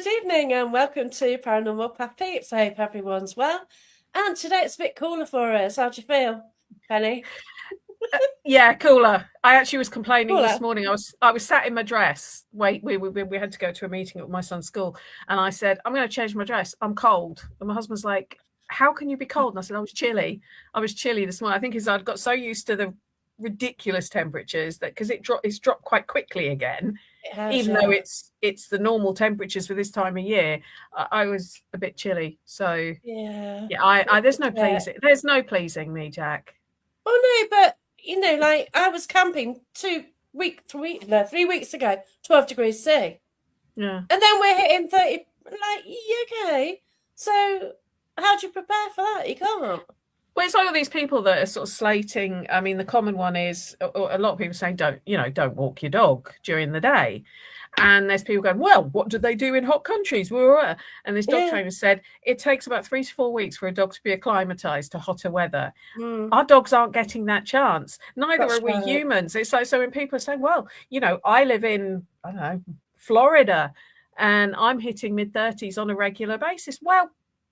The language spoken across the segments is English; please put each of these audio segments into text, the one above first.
good evening and welcome to Paranormal with Peeps. I hope everyone's well. And today it's a bit cooler for us. How do you feel, Penny? Yeah, cooler. I actually was complaining this Cooler? morning. I was sat in my dress. Wait, we had to go to a meeting at my son's school, and I said, "I'm going to change my dress. I'm cold." And my husband's like, "How can you be cold?" And I said, "I was chilly. I was chilly this morning. I think I'd got so used to the ridiculous temperatures that because it's dropped quite quickly again, It has, even though yeah. it's the normal temperatures for this time of year. I was a bit chilly, so Yeah. yeah. I It's there's no pleasing me, Jack. Oh no, but like I was camping 3 weeks ago, 12 degrees C. Yeah. And then we're hitting 30. Like, okay. So how do you prepare for that? You can't. Well, it's like all these people that are sort of slating. I mean, the common one is a lot of people saying, don't walk your dog during the day. And there's people going, well, what do they do in hot countries? And this dog Yeah. trainer said it takes about 3 to 4 weeks for a dog to be acclimatized to hotter weather. Mm, Our dogs aren't getting that chance. Neither that's are we right. humans. It's like, so when people are saying, well, I live in, I don't know, Florida, and I'm hitting mid 30s on a regular basis. Well,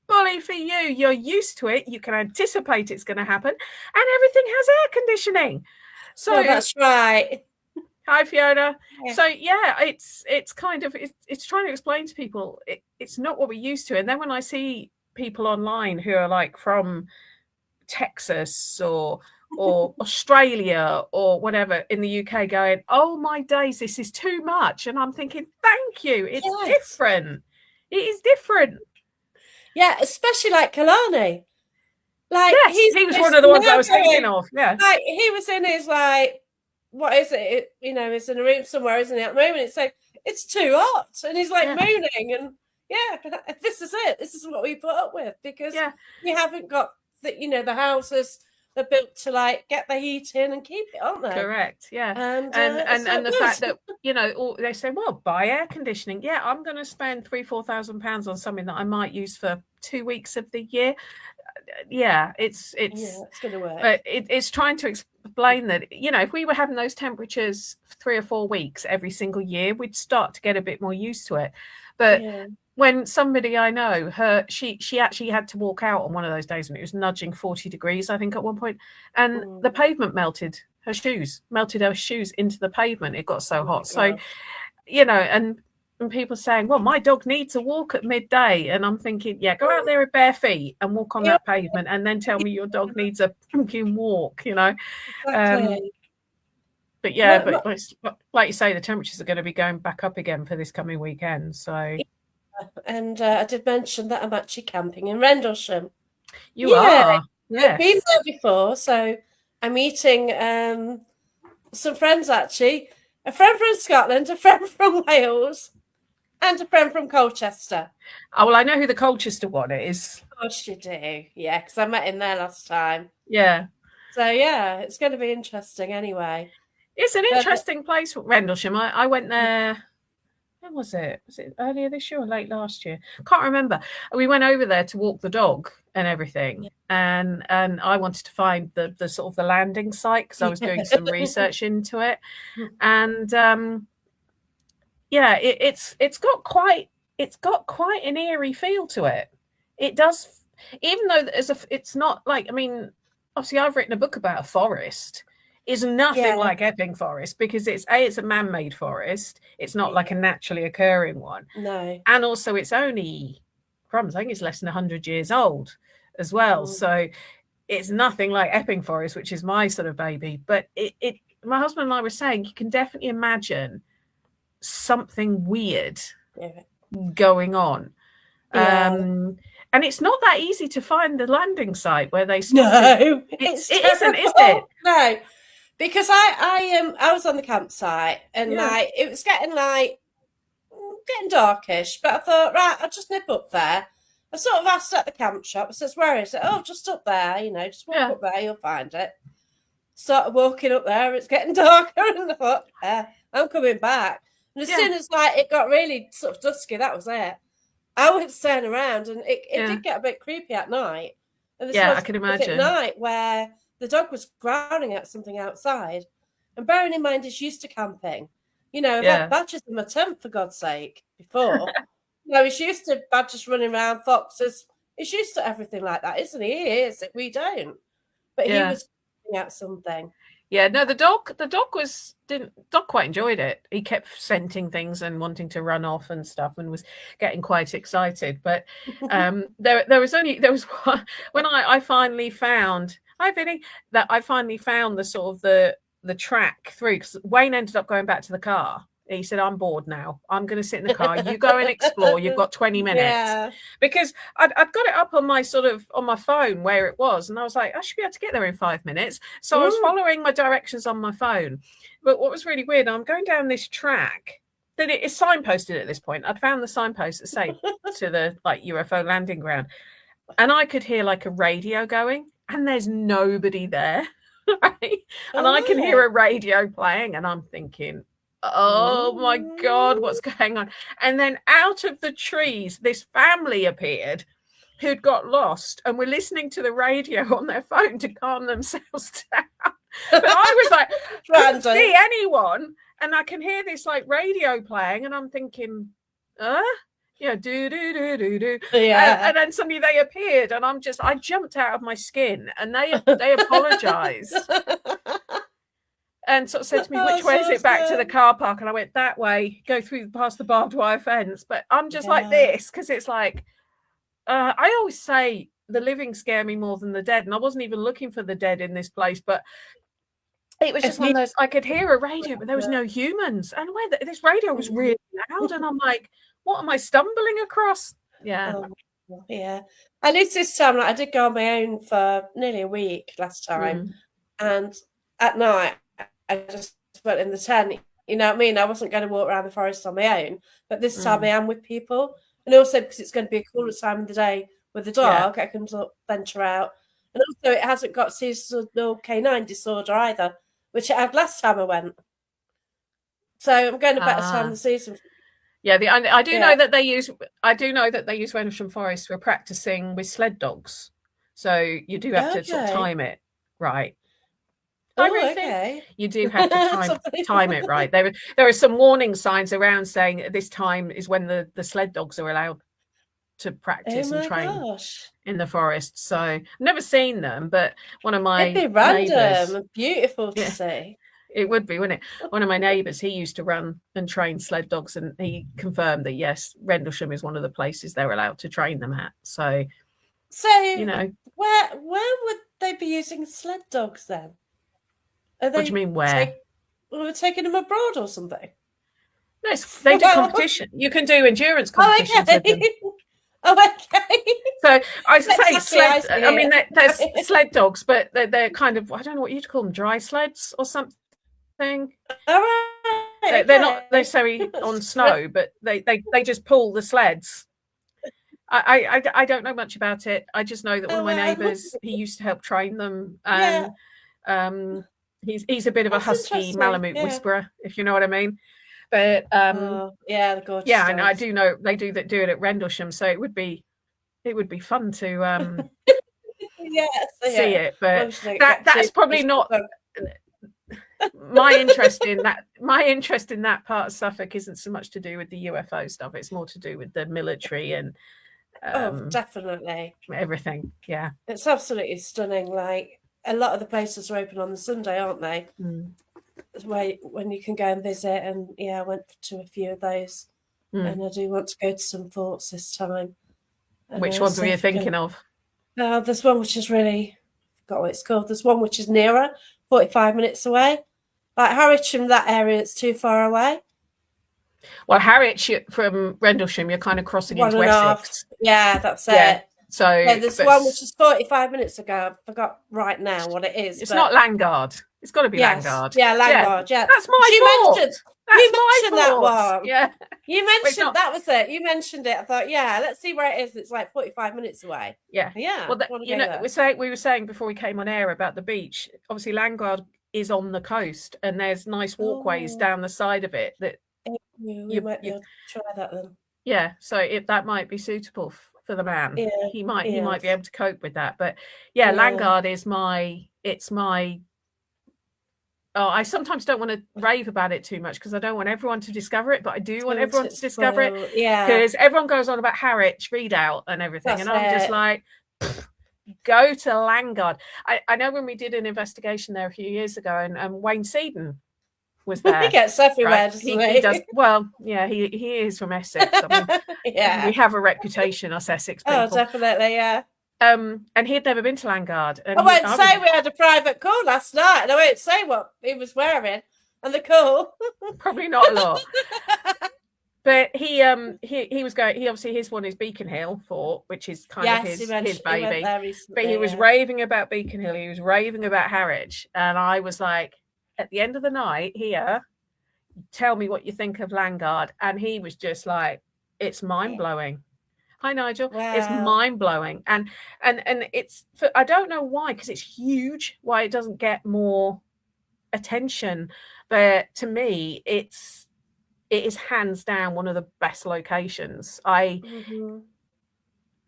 bully for you. You're used to it. You can anticipate it's going to happen, and everything has air conditioning. Well, So, that's right. hi Fiona. Yeah. So yeah, it's kind of it's trying to explain to people it's not what we're used to. And then when I see people online who are like from Texas or Australia or whatever in the UK going, oh my days, this is too much. And I'm thinking, thank you. It's Yes. different. It is different. Yeah, especially like Kalani. Like Yes, he's he was one just of the ones I now was thinking going. of. Yeah. Like he was in his like, what is it? He's in a room somewhere, isn't he? At the moment, it's like it's too hot, and he's like Yeah. mooning, and yeah, this is it. This is what we put up with because Yeah. we haven't got the houses are built to like get the heat in and keep it, aren't they? Correct. Yeah. And And and so and it the does. fact that they say, well, buy air conditioning. Yeah, I'm going to spend 3,000-4,000 pounds on something that I might use for 2 weeks of the year. Yeah, Yeah, it's it's going to work. but it's trying to explain that if we were having those temperatures 3 or 4 weeks every single year, we'd start to get a bit more used to it. But Yeah. when somebody I know, she actually had to walk out on one of those days when it was nudging 40 degrees, I think, at one point, and the Mm. pavement melted her shoes into the pavement. It got Oh so my hot. So, God. and people saying, well, my dog needs a walk at midday. And I'm thinking, yeah, go out there with bare feet and walk on Yeah, that pavement and then tell me your dog needs a pumpkin walk. Um, exactly. but yeah, My, but my, like you say, the temperatures are going to be going back up again for this coming weekend. So and I did mention that I'm actually camping in Rendlesham. you Yeah, are, I've been yes. there before, so I'm meeting some friends actually. A friend from Scotland, a friend from Wales, and a friend from Colchester. Oh, well, I know who the Colchester one is. Of course you do. Yeah, because I met him there last time. Yeah. So yeah, it's going to be interesting anyway. It's an But interesting place, Rendlesham. I went there. When was it? Was it earlier this year or late last year? Can't remember. We went over there to walk the dog and everything, and I wanted to find the sort of the landing site because I was doing some research into it, and yeah, it's got quite an eerie feel to it. It does, even though it's not like, I mean, obviously I've written a book about a forest. Is nothing yeah, like Epping Forest because it's a man-made forest. It's not like a yeah, naturally occurring one, no. and also it's only crumbs. I think it's less than 100 years old as well. Mm. So it's nothing like Epping Forest, which is my sort of baby. But it my husband and I were saying you can definitely imagine something weird Yeah. going on. Yeah. And it's not that easy to find the landing site where they spotted. No, It it's isn't, is it? terrible. No, because I was on the campsite and Yeah, like it was getting darkish, but I thought, right, I'll just nip up there. I sort of asked at the camp shop. I says, where is it? Oh, just up there, just walk yeah, up there, you'll find it. Started walking up there, it's getting darker, and I thought, I'm coming back. And as yeah, soon as like it got really sort of dusky, that was it. I went to turn around and it yeah, did get a bit creepy at night. And this yeah. I was can at imagine. night where the dog was growling at something outside. And bearing in mind he's used to camping. I've had Yeah, badgers in my tent for God's sake before. No, he's used to badgers running around, foxes. He's used to everything like that, isn't he? He is. We don't. But he Yeah. was at something. Yeah, no, the dog dog quite enjoyed it. He kept scenting things and wanting to run off and stuff, and was getting quite excited. But there was one, when I finally found, hi Vinny, that I finally found the sort of the track through, because Wayne ended up going back to the car. He said, I'm bored now. I'm going to sit in the car. You go and explore. You've got 20 minutes. Yeah. Because I'd got it up on my phone where it was. And I was like, I should be able to get there in 5 minutes. So I was following my directions on my phone. But what was really weird, I'm going down this track that it is signposted at this point. I'd found the signpost that say to the like UFO landing ground. And I could hear like a radio going, and there's nobody there. Right? And I can hear a radio playing, and I'm thinking, oh my God, what's going on? And then out of the trees, this family appeared who'd got lost and were listening to the radio on their phone to calm themselves down. But I was like, I couldn't see anyone, and I can hear this like radio playing, and I'm thinking, yeah, do do do do do. Yeah. And then suddenly they appeared, and I jumped out of my skin, and they apologized. And sort of said to me, which way is it back to the car park? And I went, that way, go through past the barbed wire fence. But I'm just like this, because it's like, I always say the living scare me more than the dead. And I wasn't even looking for the dead in this place, but it was just one of those, I could hear a radio, but there was no humans. And this radio was really loud. And I'm like, what am I stumbling across? Yeah. Yeah. And it's this time, like, I did go on my own for nearly a week last time. And at night, I just went in the tent, you know what I mean? I wasn't going to walk around the forest on my own, but this time I am with people. And also because it's going to be a cooler time of the day with the dog, I can venture out. And also it hasn't got seasonal canine disorder either, which it had last time I went. So I'm going to better time of the season. Yeah, I do know that they use Rendlesham Forest for practicing with sled dogs. So you do have to sort of time it right. You do have to time it right. There are some warning signs around saying this time is when the sled dogs are allowed to practice and train in the forest. So I've never seen them, but one of my it'd be random and beautiful to see. It would be, wouldn't it? One of my neighbours, he used to run and train sled dogs, and he confirmed that yes, Rendlesham is one of the places they're allowed to train them at. So you know, where would they be using sled dogs then? What do you mean where? We're taking them abroad or something? No, they do competition. You can do endurance competitions with them. Okay. So I say sled. I mean, there's sled dogs, but they're kind of, I don't know what you'd call them, dry sleds or something. All right. They're not necessarily on snow, but they just pull the sleds. I don't know much about it. I just know that one of my neighbours, he used to help train them, and he's a bit of a husky Malamute whisperer, if you know what I mean. But they're gorgeous. Yeah, and I do know they do it at Rendlesham, so it would be fun to see it. But that's probably not my interest in that. My interest in that part of Suffolk isn't so much to do with the UFO stuff. It's more to do with the military and definitely everything. Yeah, it's absolutely stunning. Like a lot of the places are open on the Sunday, aren't they? When you can go and visit, and I went to a few of those, and I do want to go to some forts this time. And which ones were you thinking of? There's one which is really, I forgot what it's called. There's one which is nearer, 45 minutes away. Like Harwich, that area, it's too far away. Well, Harwich from Rendlesham, you're kind of crossing into Essex. Yeah, that's it. So there's one which is 45 minutes ago. I forgot right now what it is. It's not Landguard. It's got to be Landguard. Yeah, Landguard. Yeah, that's my fault. You mentioned that one. Yeah, you mentioned that was it. You mentioned it. I thought, let's see where it is. It's like 45 minutes away. Yeah. Well, we were saying before we came on air about the beach. Obviously, Landguard is on the coast, and there's nice walkways down the side of it that you might be able to try that then. Yeah, so that might be suitable for the man. Yeah, he might be able to cope with that. But Landguard is my I sometimes don't want to rave about it too much because I don't want everyone to discover it, but I do want everyone to discover it. Yeah. Because everyone goes on about Harwich Readout and everything. That's and I'm just like, go to Langard. I know when we did an investigation there a few years ago, and Wayne Seaton was there. He gets everywhere, doesn't he? He does. Well, yeah, he is from Essex. I mean, yeah. We have a reputation, us Essex people. Oh, definitely, yeah. And he'd never been to Langard. And I won't say we had a private call last night, and I won't say what he was wearing on the call. Probably not a lot. But he was going. He obviously his one is Beacon Hill Fort, which is kind of his baby. But he was raving about Beacon Hill. He was raving about Harwich, and I was like, at the end of the night, here, tell me what you think of Langard, and he was just like, it's mind blowing. Hi, Nigel. Wow. It's mind blowing, and it's I don't know why, because it's huge. Why it doesn't get more attention, but to me, it is hands down one of the best locations. I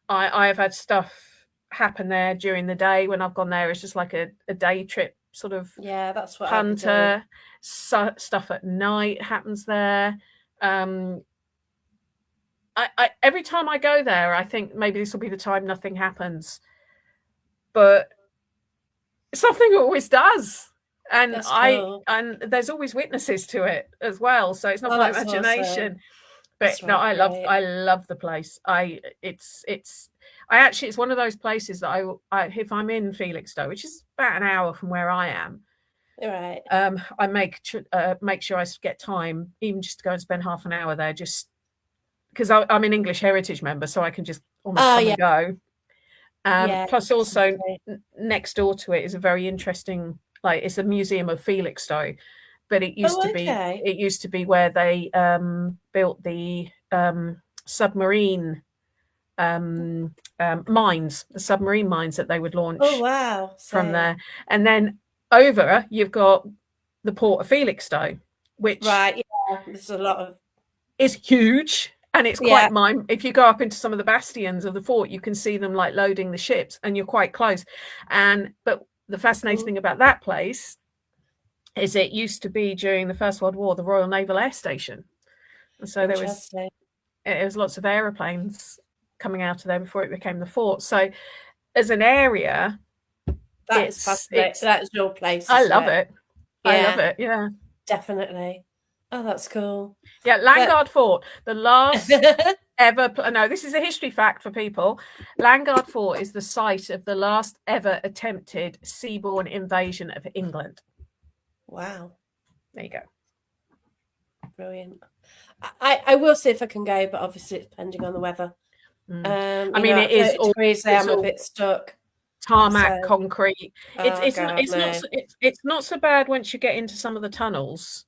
have had stuff happen there during the day when I've gone there. It's just like a day trip sort of. Yeah, that's what punter stuff at night happens there. I every time I go there, I think maybe this will be the time nothing happens, but something always does. And cool. And there's always witnesses to it as well, so it's not my imagination. Awesome. But no, I love the place. It's one of those places that I if I'm in Felixstowe, which is about an hour from where I am, right, I make sure I get time, even just to go and spend half an hour there, just because I'm an English Heritage member, so I can just almost come and go. Plus, also next door to it is a very interesting. Like, it's a museum of Felixstowe, but it used to be where they built the submarine mines, the submarine mines that they would launch from there. And then over you've got the port of Felixstowe, which there's a lot of is huge. And it's quite if you go up into some of the bastions of the fort, you can see them like loading the ships, and you're quite close. But the fascinating thing about that place is it used to be, during the First World War, the Royal Naval Air Station. And so there was lots of aeroplanes coming out of there before it became the fort. So as an area, that is your place. I love it. I love it. Yeah, definitely. Oh, that's cool. Yeah, Langard Fort, the last ever. No, this is a history fact for people. Langard Fort is the site of the last ever attempted seaborne invasion of England. Wow. There you go. Brilliant. I will see if I can go, but obviously it's depending on the weather. I mean, it is all crazy. I'm a bit stuck. Tarmac, concrete. It's not so bad once you get into some of the tunnels.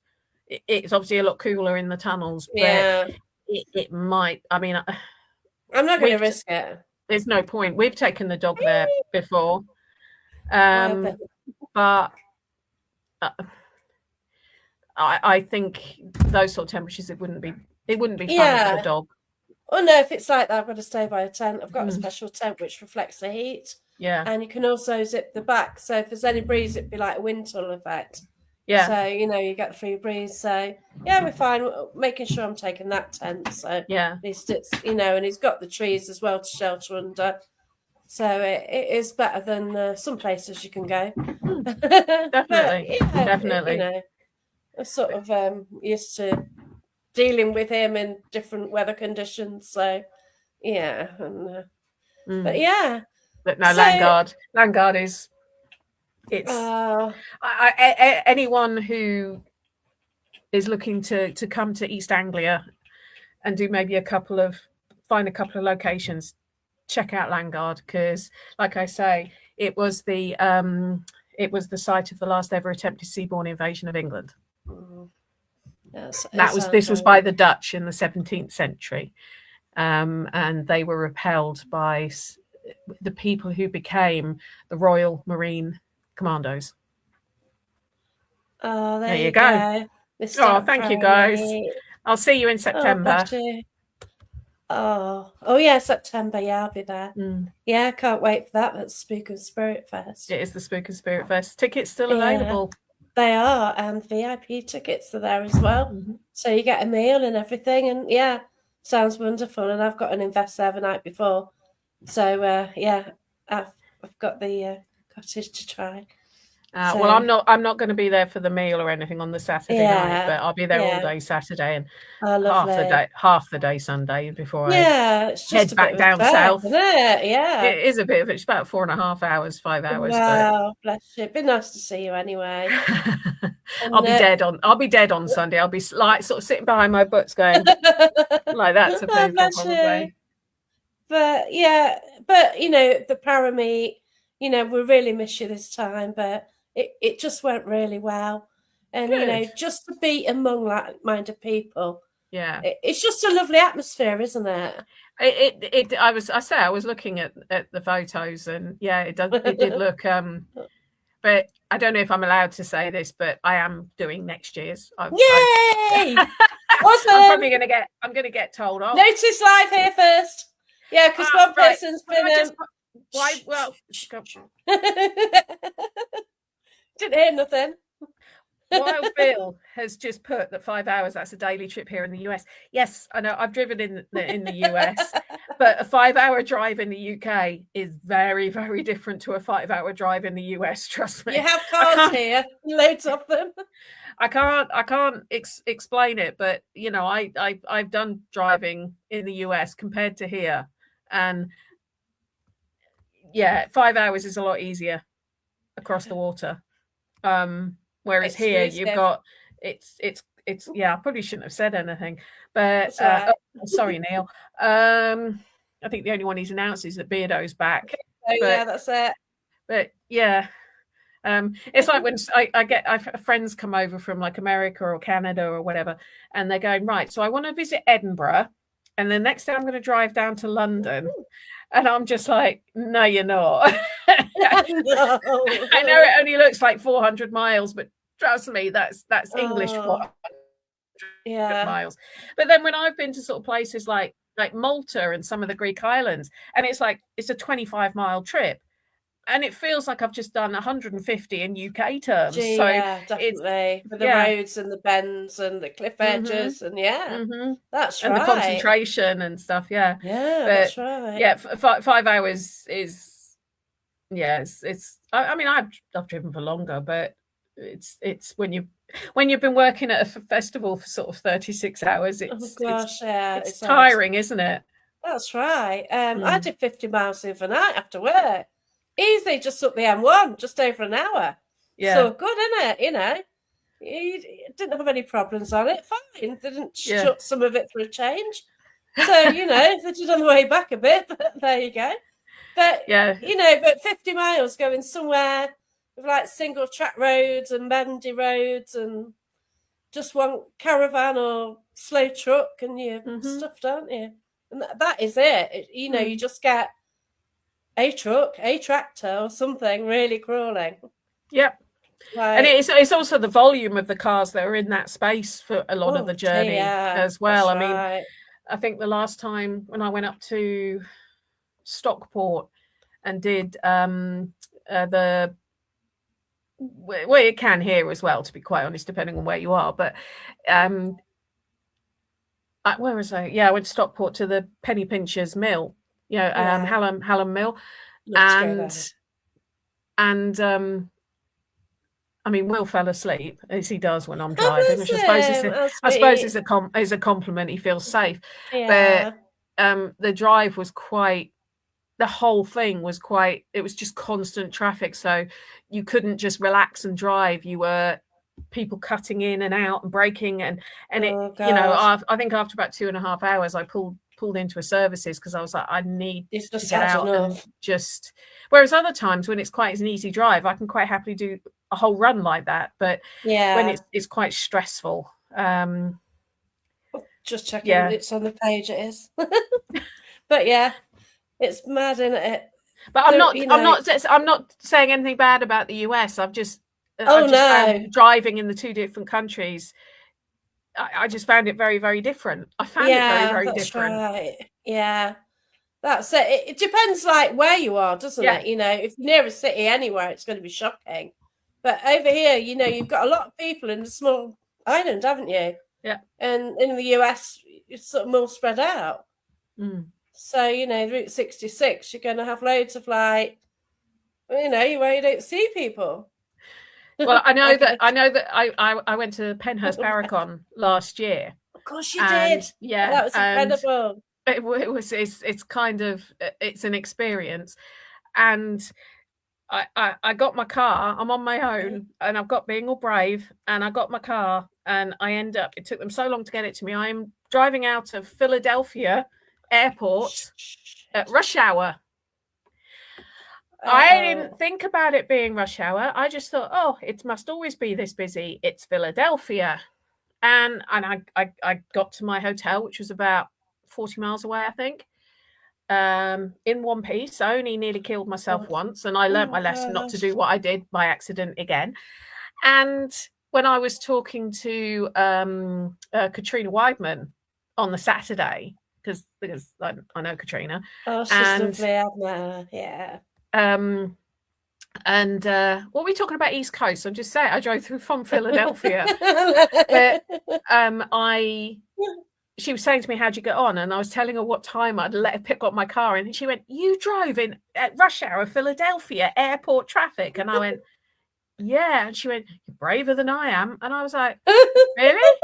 It's obviously a lot cooler in the tunnels, but it might. I mean, I'm not going to risk it. There's no point. We've taken the dog there before, but I think those sort of temperatures, it wouldn't be fun for the dog. Oh no, if it's like that, I've got to stay by a tent. I've got a special tent which reflects the heat. Yeah, and you can also zip the back, so if there's any breeze, it'd be like a wind tunnel effect. Yeah. So, you get the free breeze. So, yeah, we're fine. Making sure I'm taking that tent. So, yeah, at least it's, and it's got the trees as well to shelter under. So, it is better than some places you can go. Definitely. Definitely. I'm sort of used to dealing with him in different weather conditions. So, yeah. And, but, yeah. But no, Langard is. It's anyone who is looking to come to East Anglia and do maybe find a couple of locations, check out Langard, because, like I say, it was the site of the last ever attempted seaborne invasion of England. This was by the Dutch in the 17th century, and they were repelled by the people who became the Royal Marine Commandos. Oh, there you go. Thank you, guys. I'll see you in September. Oh yeah, September. Yeah, I'll be there. Yeah, I can't wait for that. That's Spook and Spirit Fest. It is the Spook and Spirit Fest. Tickets still available. They are, and VIP tickets are there as well. Mhm. So you get a meal and everything, and yeah, sounds wonderful. And I've got an invest there the night before, so yeah, I've got the cottage to try. Well, So I'm not going to be there for the meal or anything on the Saturday night, yeah, but I'll be there all yeah, day Saturday and oh, lovely. half the day Sunday before I Yeah, it's just head a bit back of a down trek, south. isn't it? Yeah. It is a bit of it's about 4.5 hours, 5 hours, but Wow, bless you. It'd be nice to see you anyway. I'll And be dead on Sunday. I'll be like sort of sitting behind my butts going like that to oh, people bless you. probably. But yeah, but the para meet, we really miss you this time, but it just went really well. And Good. just to be among like-minded people, Yeah. it's just a lovely atmosphere, isn't it? I was looking at the photos and yeah, it did look but I don't know if I'm allowed to say this, but I am doing next year's. I've Yay! I'm Awesome! probably I'm gonna get told off. Notice live here first. Yeah, because one Right. person's Can I been just why well didn't hear nothing. Wild Bill has just put that 5 hours, that's a daily trip here in the US. Yes, I know I've driven in the US, but a 5 hour drive in the UK is very, very different to a 5 hour drive in the US. Trust me. You have cars here, loads of them. I can't explain it, but I've done driving in the US compared to here, and yeah, 5 hours is a lot easier across the water. Whereas here you've got it's yeah, I probably shouldn't have said anything, but right. sorry, Neil. I think the only one he's announced is that Beardo's back. Oh, yeah, that's it. But yeah, it's like when I get friends come over from like America or Canada or whatever, and they're going, right, so I want to visit Edinburgh, and the next day I'm going to drive down to London. And I'm just like, no, you're not. No. I know it only looks like 400 miles, but trust me, that's English 400 miles. But then when I've been to sort of places like Malta and some of the Greek islands, and it's a 25-mile trip, and it feels like I've just done 150 in UK terms. Gee, so yeah, definitely. With the roads and the bends and the cliff edges, and that's and right. the concentration and stuff. Yeah, that's right. Yeah, 5 hours is it's. I mean, I've driven for longer, but it's when you've been working at a festival for sort of 36 hours, it's tiring, isn't it? That's right. I did 50 miles overnight after work. Easy, just up the M1, just over an hour. Yeah. So good, isn't it? You didn't have any problems on it. Fine. They didn't shut some of it for a change. So, they did on the way back a bit, but there you go. But, but 50 miles going somewhere with like single track roads and bendy roads and just one caravan or slow truck and you're stuffed, aren't you? And that is it. You just get a truck, a tractor, or something really crawling. Yep. And it's also the volume of the cars that are in that space for a lot of the journey as well. I mean, I think the last time when I went up to Stockport and did well, you can here as well, to be quite honest, depending on where you are. But where was I? Yeah, I went to Stockport to the Penny Pinchers Mill. Hallam Mill, and I mean, Will fell asleep as he does when I'm driving, which I suppose is a compliment. He feels safe, but the drive was the whole thing was it was just constant traffic, so you couldn't just relax and drive. You were people cutting in and out and braking, and I think after about 2.5 hours, I pulled into a services because I was like, I need to get out and just. Whereas other times when it's quite an easy drive, I can quite happily do a whole run like that. But when it's quite stressful. Just checking it's on the page. It is, but yeah, it's mad, isn't it? But I'm not saying anything bad about the US. I've just found driving in the two different countries. I just found it very, very different. I found it very, very different. Right. Yeah, that's it. It depends, like where you are, doesn't it? If you're near a city anywhere, it's going to be shocking. But over here, you've got a lot of people in a small island, haven't you? Yeah. And in the US, it's sort of more spread out. Mm. So, Route 66, you're going to have loads of where you don't see people. Well, I know that I went to Penhurst Paracon last year. Of course you and did. yeah, That was and incredible. it's kind of, it's an experience. And I got my car. I'm on my own, and I've got being all brave. And I got my car, and it took them so long to get it to me. I am driving out of Philadelphia airport at rush hour. I didn't think about it being rush hour. I just thought, oh, it must always be this busy. It's Philadelphia. And I got to my hotel, which was about 40 miles away, I think, in one piece. I only nearly killed myself once, and I learnt my lesson not to do what I did by accident again. And when I was talking to Katrina Weidman on the Saturday, because I know Katrina. Oh, she's lovely, I've met her. Yeah. And what were we talking about? East Coast. I'm just saying, I drove through from Philadelphia. But she was saying to me, how'd you get on? And I was telling her what time I'd let her pick up my car. And she went, you drove in at rush hour Philadelphia airport traffic. And I went, yeah. And she went, you're braver than I am. And I was like, really?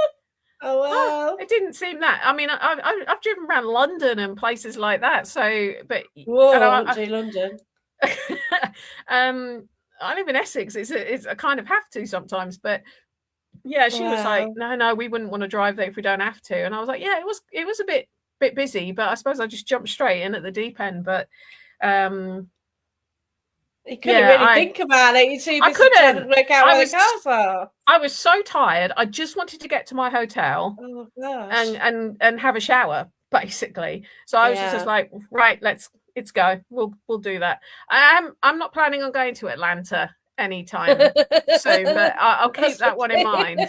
Oh, wow. Oh, it didn't seem that. I mean, I've driven around London and places like that. So, but whoa, I won't do London. I live in Essex. It's I kind of have to sometimes, but yeah, she was like, no, we wouldn't want to drive there if we don't have to. And I was like, yeah, it was a bit busy, but I suppose I just jumped straight in at the deep end. But you couldn't really think about it. You're too busy trying to work out where the cars are. I was so tired. I just wanted to get to my hotel and have a shower, basically. So I was just like, right, let's go. We'll do that. I'm not planning on going to Atlanta anytime soon, but I'll keep that one in mind.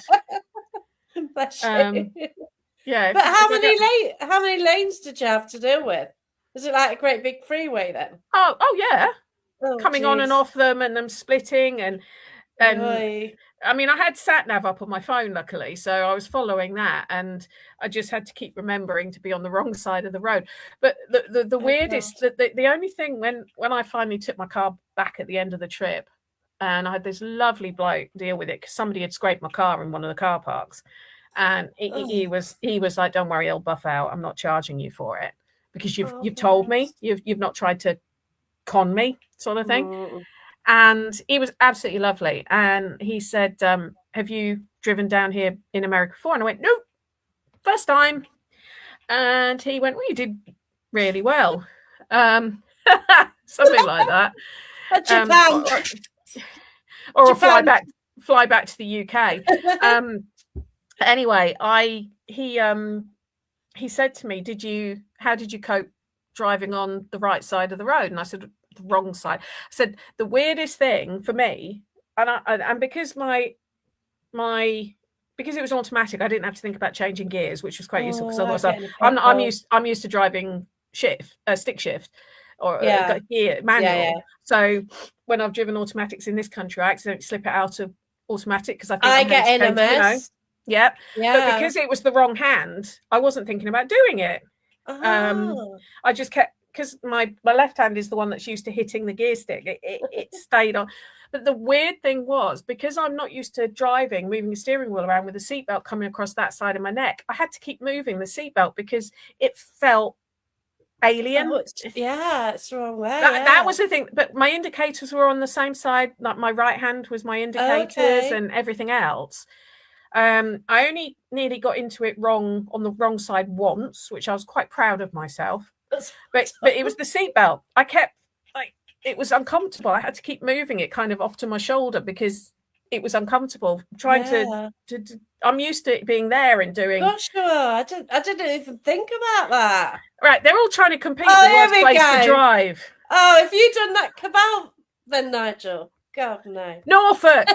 Yeah. But how many lanes did you have to deal with? Was it like a great big freeway then? Oh yeah. Coming on and off them, and them splitting, and I mean, I had sat nav up on my phone, luckily, so I was following that, and I just had to keep remembering to be on the wrong side of the road. But the weirdest, the only thing when I finally took my car back at the end of the trip, and I had this lovely bloke deal with it because somebody had scraped my car in one of the car parks, and he was like, "Don't worry, I'll buff out. I'm not charging you for it because you've told me you've not tried to con me," sort of thing. And he was absolutely lovely. And he said, have you driven down here in America before? And I went, nope, first time. And he went, well, you did really well. Something like that. Japan. Or Japan. A fly back to the UK. Anyway, he said to me, how did you cope driving on the right side of the road? And I said, the wrong side. I said the weirdest thing for me, and because because it was automatic, I didn't have to think about changing gears, which was quite useful because otherwise I'm used to driving stick shift or gear manual. Yeah. So when I've driven automatics in this country, I accidentally slip it out of automatic because I get in a mess. Yeah. But because it was the wrong hand, I wasn't thinking about doing it. I just kept, because my left hand is the one that's used to hitting the gear stick. It stayed on. But the weird thing was, because I'm not used to moving the steering wheel around with the seatbelt coming across that side of my neck, I had to keep moving the seatbelt because it felt alien. It's the wrong way. That was the thing. But my indicators were on the same side. Like my right hand was my indicators and everything else. I only nearly got into it wrong on the wrong side once, which I was quite proud of myself. But it was the seatbelt. I kept it was uncomfortable. I had to keep moving it kind of off to my shoulder because it was uncomfortable. Trying to I'm used to it being there and doing. Not sure. I didn't even think about that. Right, they're all trying to compete the worst place to drive. Oh, if you'd done that Cabal, then Nigel, God no. Norfolk.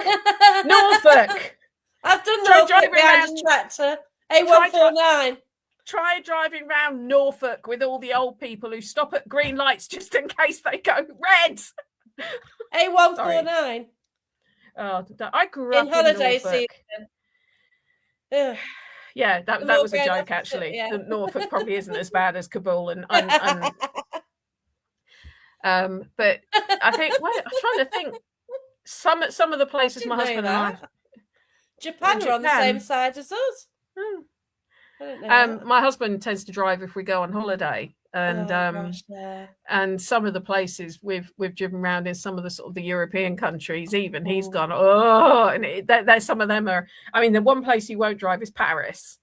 I've done Norfolk behind a tractor. A149. Try driving around Norfolk with all the old people who stop at green lights just in case they go red. A149. Oh, I grew In up in holiday season. Norfolk. Ugh. Yeah, I'm that all was a grown joke, up to it, actually. yeah. The Norfolk probably isn't as bad as Kabul, but I think, well, I'm trying to think. Some of the I places my didn't know husband and I that. in Japan are on the same Japan. side as us. Hmm. I didn't know that. My husband tends to drive if we go on holiday, Oh gosh, yeah. and some of the places we've driven around in some of the sort of the European countries, even he's Mm. gone, oh, and there's some of them are. I mean, the one place he won't drive is Paris.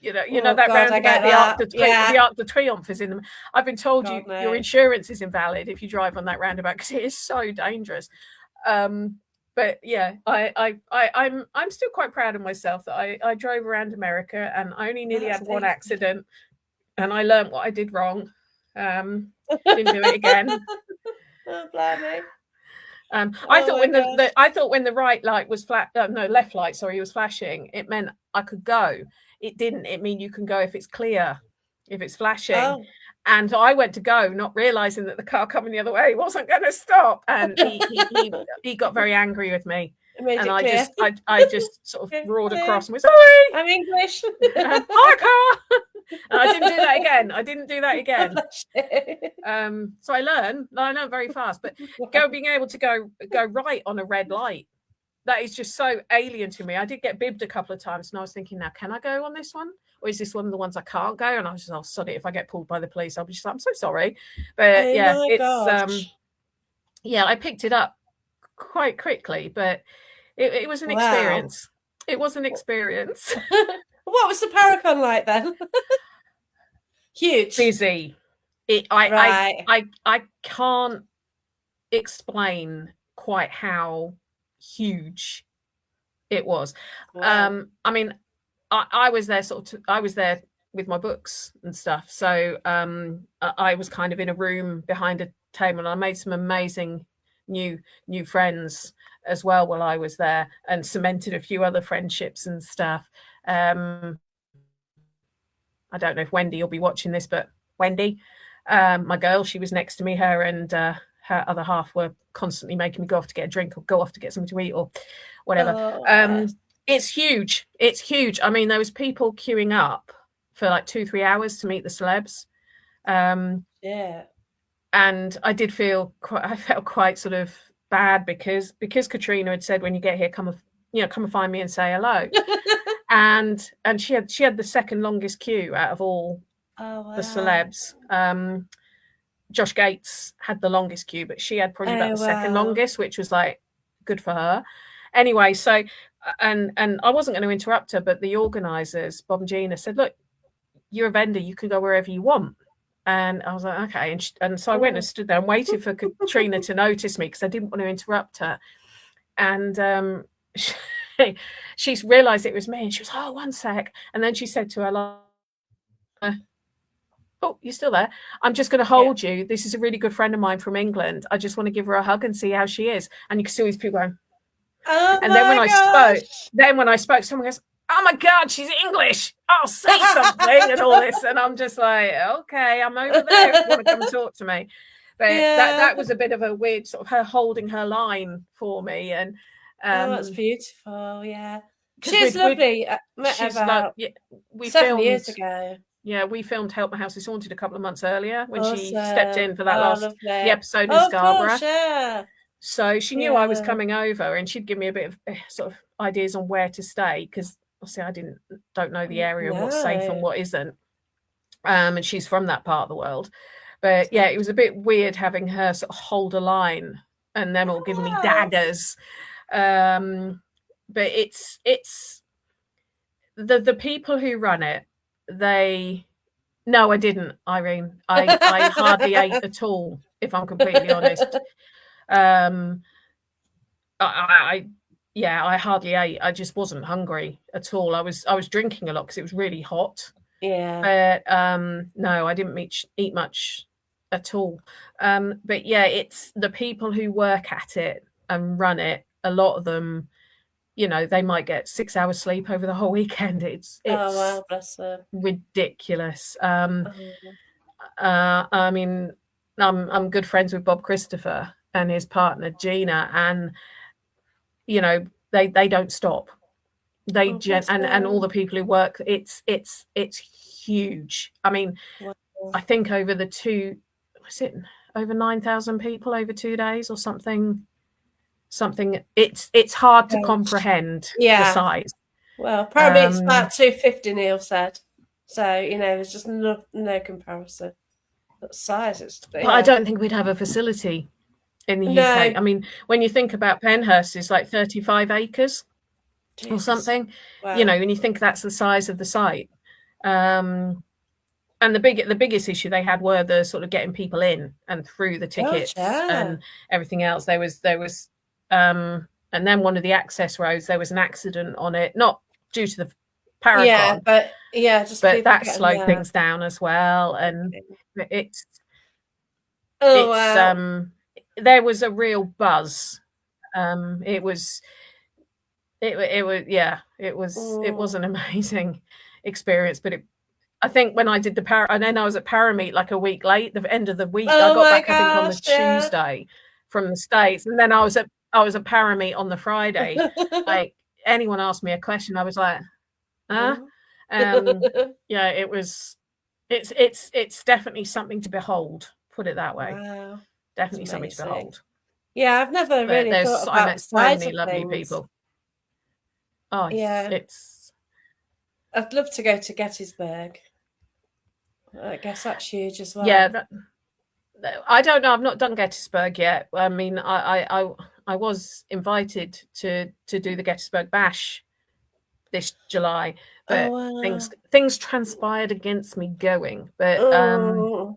You know Oh that God, I roundabout, get that. the Yeah. Arc de Triomphe is in them. I've been told God your no. insurance is invalid if you drive on that roundabout because it is so dangerous. But yeah, I'm still quite proud of myself that I drove around America and I only nearly That's had one amazing. accident, and I learned what I did wrong. Didn't do it again. Oh, blimey. I Oh thought my when gosh. I thought when the right light was flat, no, left light, sorry, was flashing, it meant I could go. It didn't. It mean you can go if it's clear, if it's flashing. Oh. And I went to go, not realizing that the car coming the other way wasn't going to stop. And he got very angry with me. I made And it clear. I just sort of Okay, roared hello. across and was, sorry, I'm English. hi car. And I didn't do that again. I didn't do that again. So I learned very fast, but being able to go right on a red light, that is just so alien to me. I did get bibbed a couple of times, and I was thinking, now can I go on this one, or is this one of the ones I can't go? And I was just, I'll sod it. If I get pulled by the police, I'll be just like, I'm so sorry. But Oh yeah, my it's gosh. yeah, I picked it up quite quickly, but it was an Wow. experience. It was an experience. What was the Paracon like then? Huge. Busy. Right. I can't explain quite how huge it was. Wow. I mean, I was there I was there with my books and stuff. So I was kind of in a room behind a table, and I made some amazing new friends as well while I was there, and cemented a few other friendships and stuff. I don't know if Wendy will be watching this, but Wendy, my girl, she was next to me. Her and her other half were constantly making me go off to get a drink or go off to get something to eat or whatever. Oh, bless. It's huge. It's huge. I mean, there was people queuing up for like 2-3 hours to meet the celebs. Yeah. And I felt quite sort of bad because Katrina had said, when you get here, come and find me and say hello. and she had the second longest queue out of all the celebs. Josh Gates had the longest queue, but she had probably about the second longest, which was like good for her. Anyway, so and I wasn't going to interrupt her, but the organisers, Bob and Gina, said, "Look, you're a vendor; you can go wherever you want." And I was like, "Okay." And so I went and stood there and waited for Katrina to notice me because I didn't want to interrupt her. And she realised it was me, and she was, "Oh, one sec." And then she said to her, "Oh, you're still there. I'm just going to hold you. This is a really good friend of mine from England. I just want to give her a hug and see how she is." And you can see all these people going. Oh and my gosh. then when I spoke, someone goes, "Oh my God, she's English. I'll say something," and all this. And I'm just like, okay, I'm over there if you want to come and talk to me. But that was a bit of a weird sort of her holding her line for me. And oh, that's beautiful. Yeah. She's lovely. I met her about 7 years ago. Yeah, we filmed Help My House is Haunted a couple of months earlier when she stepped in Awesome. for that Lovely. episode in Oh, of Scarborough. course, yeah. So she knew I was coming over, and she'd give me a bit of sort of ideas on where to stay, because obviously I don't know the area and what's safe and what isn't. And she's from that part of the world. But yeah, it was a bit weird having her sort of hold a line and them all giving me daggers. But it's the people who run it, no, I didn't, Irene. I hardly ate at all, if I'm completely honest. I hardly ate. I just wasn't hungry at all. I was drinking a lot because it was really hot. Yeah. But no, I didn't eat much at all. But yeah, it's the people who work at it and run it. A lot of them, they might get 6 hours sleep over the whole weekend. It's oh wow, bless her. Ridiculous. I mean, I'm good friends with Bob Christopher and his partner Gina, and you know, they don't stop. They Oh, bless and all them. the people who work, it's huge. I mean, Wow. I think over the two, was it over 9,000 people over 2 days or something? Something. It's hard to Gosh. comprehend the Yeah. size. Well, apparently it's about 250, Neil said. So, you know, there's just no comparison. But size, it's, But I yeah. don't think we'd have a facility in the UK. No. I mean, when you think about Penhurst, it's like 35 acres or Jesus. something. You know, Wow. when you think that's the size of the site. And the biggest issue they had were the sort of getting people in and through the Gosh, tickets yeah. and everything else. There was and then one of the access roads, there was an accident on it, not due to the Yeah, Paracon, but yeah, just but people that getting slowed there. things down as well. And Okay. it's Oh, it's wow. there was a real buzz. It was it was yeah, it was an Mm. amazing experience. But I think when I did and then I was at Parameet like a week late, the end of the week. I Oh got my back, I think, on the gosh, yeah. Tuesday from the States, and then I was at Parameet on the Friday. Like, anyone asked me a question, I was like, huh? Oh. Yeah, it's definitely something to behold. Put it that way. Wow, that's Definitely something to amazing. behold. Yeah, I've never But really thought I about the met so size many of lovely things. people. Oh, Yeah, it's I'd love to go to Gettysburg. I guess that's huge as yeah. well. I don't know. I've not done Gettysburg yet. I mean, I was invited to do the Gettysburg Bash this July, Oh, but wow. things transpired against me going. But Oh,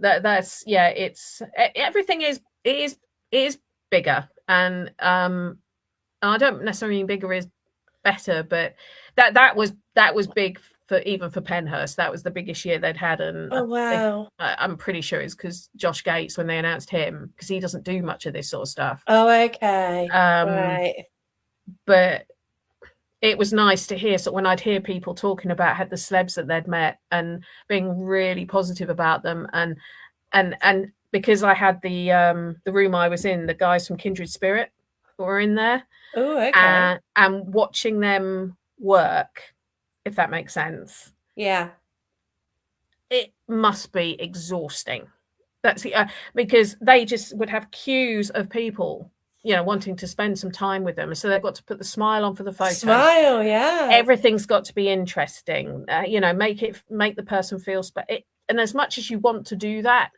that's yeah. It's everything is bigger, and I don't necessarily mean bigger is better, but that was big for even for Penhurst. That was the biggest year they'd had, and oh, wow. I'm pretty sure it's because Josh Gates, when they announced him, because he doesn't do much of this sort of stuff. Oh, okay. Um, Right. but it was nice to hear. So when I'd hear people talking about had the celebs that they'd met and being really positive about them, and because I had the room I was in, the guys from Kindred Spirit were in there, Oh, okay. and watching them work, if that makes sense, Yeah. it must be exhausting. That's because they just would have queues of people, wanting to spend some time with them. So they've got to put the smile on for the photos. Smile, yeah. Everything's got to be interesting. Make the person feel special. And as much as you want to do that,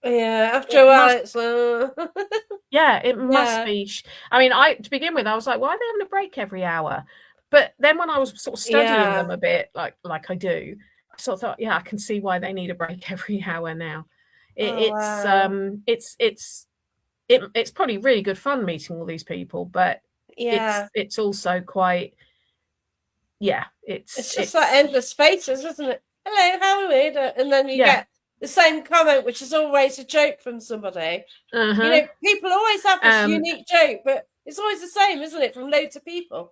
Yeah, after it a while, must. it's Yeah, it must yeah, be. I mean, to begin with, I was like, why are they having a break every hour? But then when I was sort of studying yeah, them a bit, like I do, I sort of thought, yeah, I can see why they need a break every hour now. It, oh, it's wow, um, it's it's it's probably really good fun meeting all these people, but yeah. it's also quite, yeah, It's just like it's endless faces, isn't it? Hello, how are we? And then you yeah, get the same comment, which is always a joke from somebody. You uh-huh. know, people always have this Um, unique joke, but it's always the same, isn't it, from loads of people?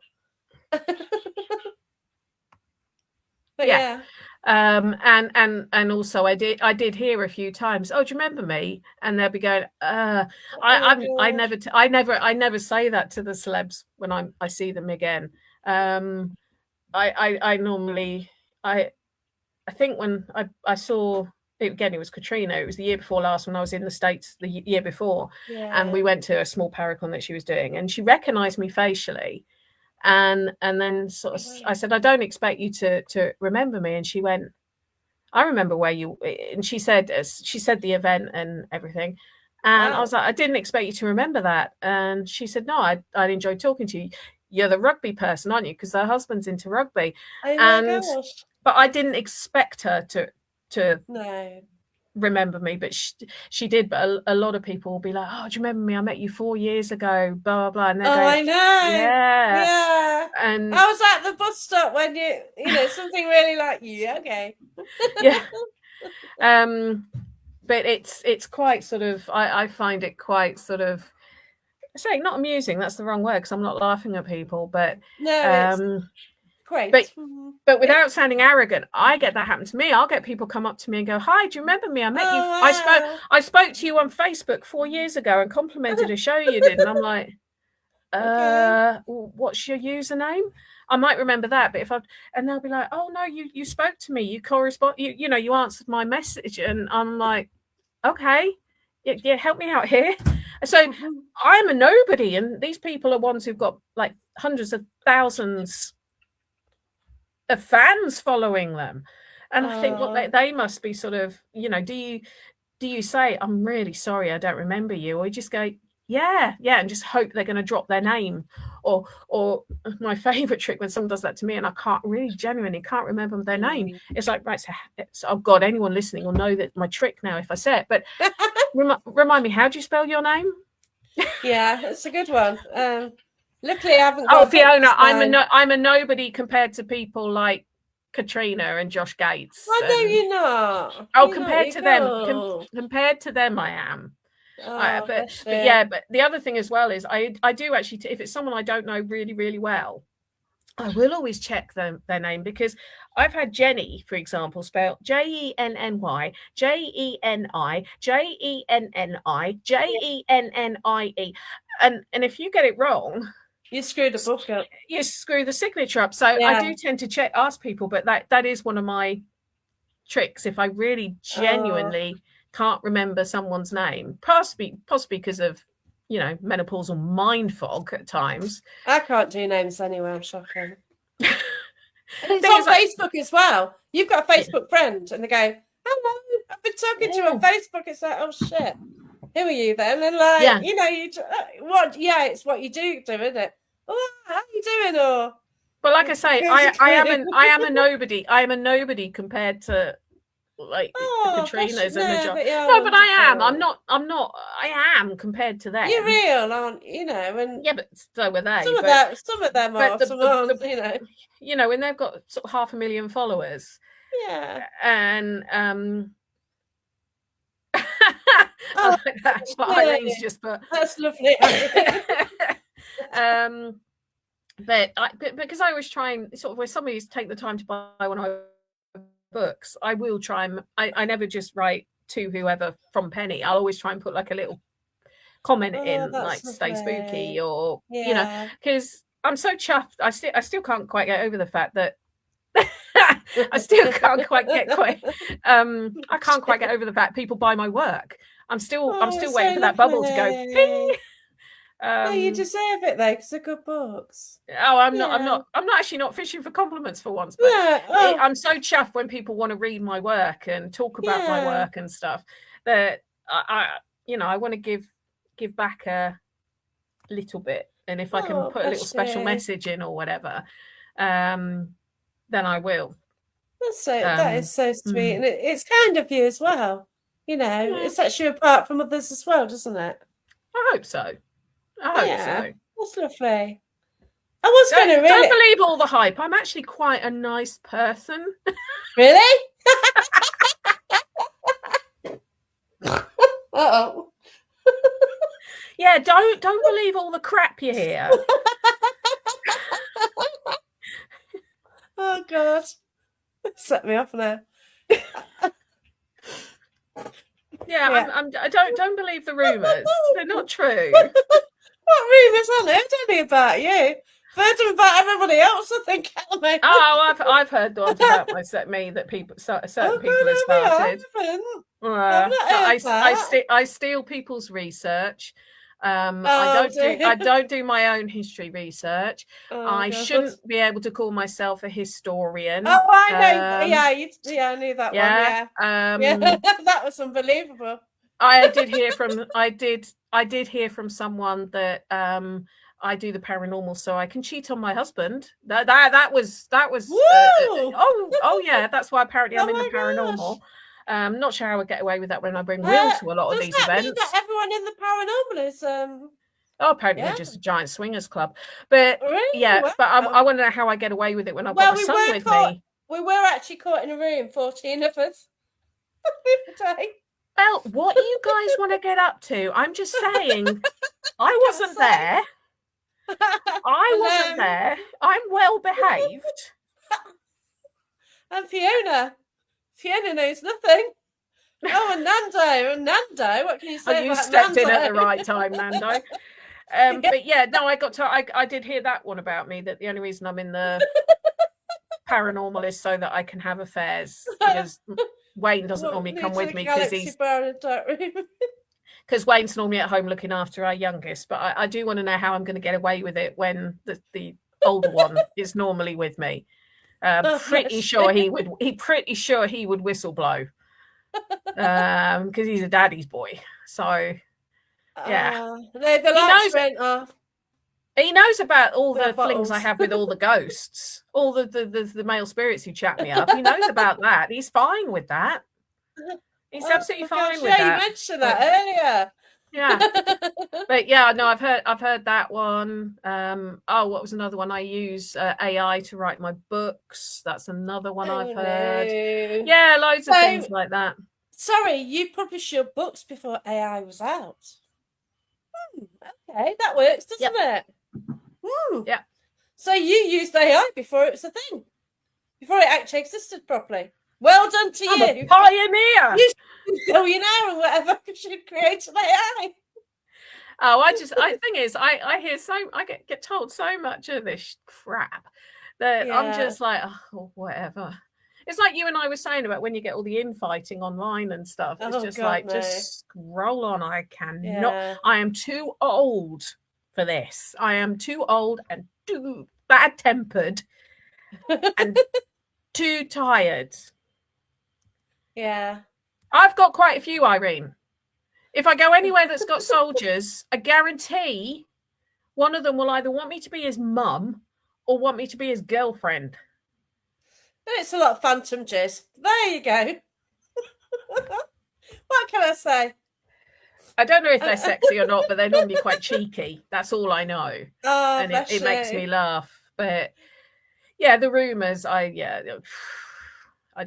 But yeah. yeah. And also I did hear a few times, oh, do you remember me? And they'll be going, Oh my I never say that to the celebs when I see them again. I normally, I think when I saw it again, it was Katrina. It was the year before last when I was in the States the year before, and yeah. we went to a small Paracon that she was doing, and she recognised me facially, and then sort of I Wow. said, I don't expect you to remember me, and she went, I remember where you, and she said the event and everything. And I was Wow. like, I didn't expect you to remember that. And she said, no, I'd enjoyed talking to you. You're the rugby person, aren't you? Because her husband's into rugby. Oh my And gosh. but I didn't expect her to No. remember me, but she did. But a lot of people will be like, oh, do you remember me? I met you 4 years ago, blah blah blah. And they're Oh, going, I know. yeah. Yeah. And I was at the bus stop when something really like, yeah, okay. yeah. But it's quite sort of, I find it quite sort of, saying not amusing, that's the wrong word, because I'm not laughing at people, but No, it's um but great. but Yeah. without sounding arrogant, I get that happen to me. I'll get people come up to me and go, hi, do you remember me? I met you, Oh, I spoke to you on Facebook 4 years ago and complimented a show you did. And I'm like, Okay. What's your username? I might remember that, but and they'll be like, oh no, you spoke to me, you correspond, you answered my message, and I'm like, okay, yeah, help me out here. So I'm a nobody, and these people are ones who've got like hundreds of thousands of fans following them, and I think what they must be sort of, do you say, I'm really sorry, I don't remember you, or you just go, yeah, and just hope they're going to drop their name, or my favorite trick when someone does that to me and I genuinely can't remember their name. It's like, right, so oh God, anyone listening will know that my trick now if I say it. But remind me, how do you spell your name? Yeah, it's a good one. Luckily, I haven't got. Oh, Fiona, I'm a nobody compared to people like Katrina and Josh Gates. Why don't you not? Oh, compared to them, I am. But the other thing as well is I do actually, if it's someone I don't know really, really well, I will always check their name, because I've had Jenny, for example, spelled Jenny, Jenni, Jennie. And if you get it wrong, you screw the book up. You screw the signature up. So I do tend to ask people, but that is one of my tricks. If I really genuinely can't remember someone's name, possibly because of menopausal mind fog at times. I can't do names anyway. I'm shocking. And it's on Facebook as well. You've got a Facebook friend, and they go, "Hello, I've been talking to you on Facebook." It's like, oh shit, who are you then? And like, it's what you do, isn't it? Oh, how are you doing? Or but like I say, I am a nobody. I am a nobody compared to like the Katrinas and the John. But I am. I'm not. I am compared to them. You're real, aren't you? And yeah, but so were they. Some of them are. Some aren't. And they've got sort of 500,000 followers. Yeah. And I like that. But Irene's just put. That's lovely. But because I always try and sort of, where somebody's take the time to buy one of my books, I will try and I never just write to whoever from Penny. I'll always try and put like a little comment in, like "Stay spooky," or because I'm so chuffed. I still can't quite get over the fact that I still can't quite get I can't quite get over the fact people buy my work. I'm still waiting for that bubble to go ping. You deserve it though, because they're good books. Oh, I'm not actually not fishing for compliments for once, but I'm so chuffed when people want to read my work and talk about my work and stuff, that I want to give back a little bit, and if I can put a little special message in or whatever, then I will. That is so sweet, and it's kind of you as well. It sets you apart from others as well, doesn't it? I hope so. That's lovely. I was going to really... Don't believe all the hype. I'm actually quite a nice person. Really? Uh-oh. Yeah, don't believe all the crap you hear. Oh God, set me off now. Don't believe the rumours. They're not true. What rumours on it? I don't know about you. I've heard them about everybody else, I think. I've heard the ones about me that certain people have started. I steal people's research. I don't do my own history research. I shouldn't be able to call myself a historian. Oh, I know. I knew that one. That was unbelievable. I did hear from someone that I do the paranormal so I can cheat on my husband. That was yeah, that's why apparently I'm in the paranormal. Not sure how I would get away with that when I bring Will to a lot of these events. Mean that everyone in the paranormal is apparently they're just a giant swingers club. But but I want to know how I get away with it when I've got my son with me. We were actually caught in a room, 14 of us. Well, what you guys want to get up to? I'm just saying, I wasn't there. I wasn't there. I'm well behaved. And Fiona knows nothing. Oh, and Nando, what can you say? You stepped in at the right time, Nando. But yeah, no, I did hear that one about me, that the only reason I'm in the paranormal is so that I can have affairs, because Wayne doesn't normally come with me because Wayne's normally at home looking after our youngest. But I do want to know how I'm going to get away with it when the older one is normally with me. Pretty sure he would whistle blow, because he's a daddy's boy. So yeah, the lights went off. He knows about all the flings I have with all the ghosts, all the male spirits who chat me up. He knows about that. He's fine with that. He's absolutely fine with that. You mentioned that earlier. Yeah, but yeah, no, I've heard that one. What was another one? I use AI to write my books. That's another one I've heard. No. Yeah, loads of things like that. Sorry, you published your books before AI was out. Okay, that works, doesn't it? Yeah. So you used AI before it was a thing, before it actually existed properly. Well done to you. I'm a pioneer. You should be a billionaire or whatever because you created AI. Oh, thing is, I hear I get told so much of this crap that I'm just like, oh, whatever. It's like you and I were saying about when you get all the infighting online and stuff. It's just just roll on. I cannot. Yeah. I am too old for this. I am too old and too bad-tempered and too tired. Yeah. I've got quite a few, Irene. If I go anywhere that's got soldiers, I guarantee one of them will either want me to be his mum or want me to be his girlfriend. It's a lot of phantom jizz. There you go. What can I say? I don't know if they're sexy or not, but they're normally quite cheeky. That's all I know. Oh, and it makes me laugh. But yeah, the rumours, I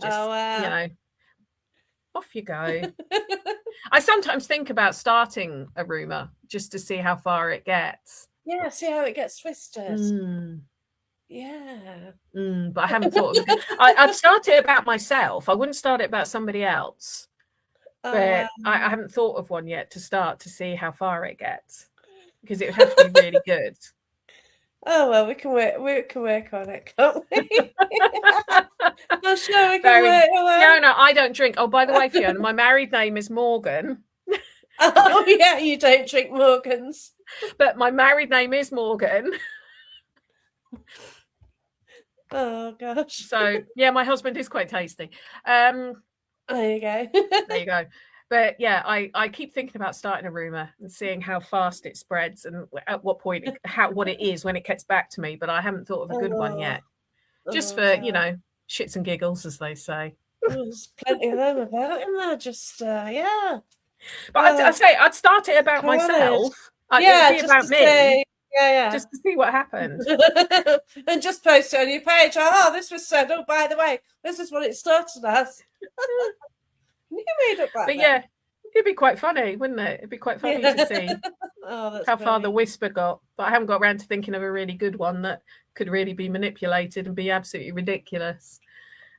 just, off you go. I sometimes think about starting a rumour just to see how far it gets. Yeah, see how it gets twisted. Yeah. But I haven't thought of it. I'd start it about myself. I wouldn't start it about somebody else. But I haven't thought of one yet to start to see how far it gets, because it would have to be really good. Oh well, we can work on it, can't we? I'm sure we can work on it. No, I don't drink. Oh, by the way, Fiona, my married name is Morgan. Oh yeah, you don't drink Morgans. But my married name is Morgan. Oh gosh. So yeah, my husband is quite tasty. There you go. There you go. But yeah, I keep thinking about starting a rumor and seeing how fast it spreads and at what point what it is when it gets back to me. But I haven't thought of a good one yet. Just for shits and giggles, as they say. There's plenty of them about, isn't there? Just yeah. But I'd say I'd start it about myself. It'd be about me. Yeah. Just to see what happened. And just post it on your page. Oh, this was said. Oh, by the way, this is what it started as. You made up that. But yeah, it'd be quite funny, wouldn't it? It'd be quite funny to see how far the whisper got. But I haven't got around to thinking of a really good one that could really be manipulated and be absolutely ridiculous.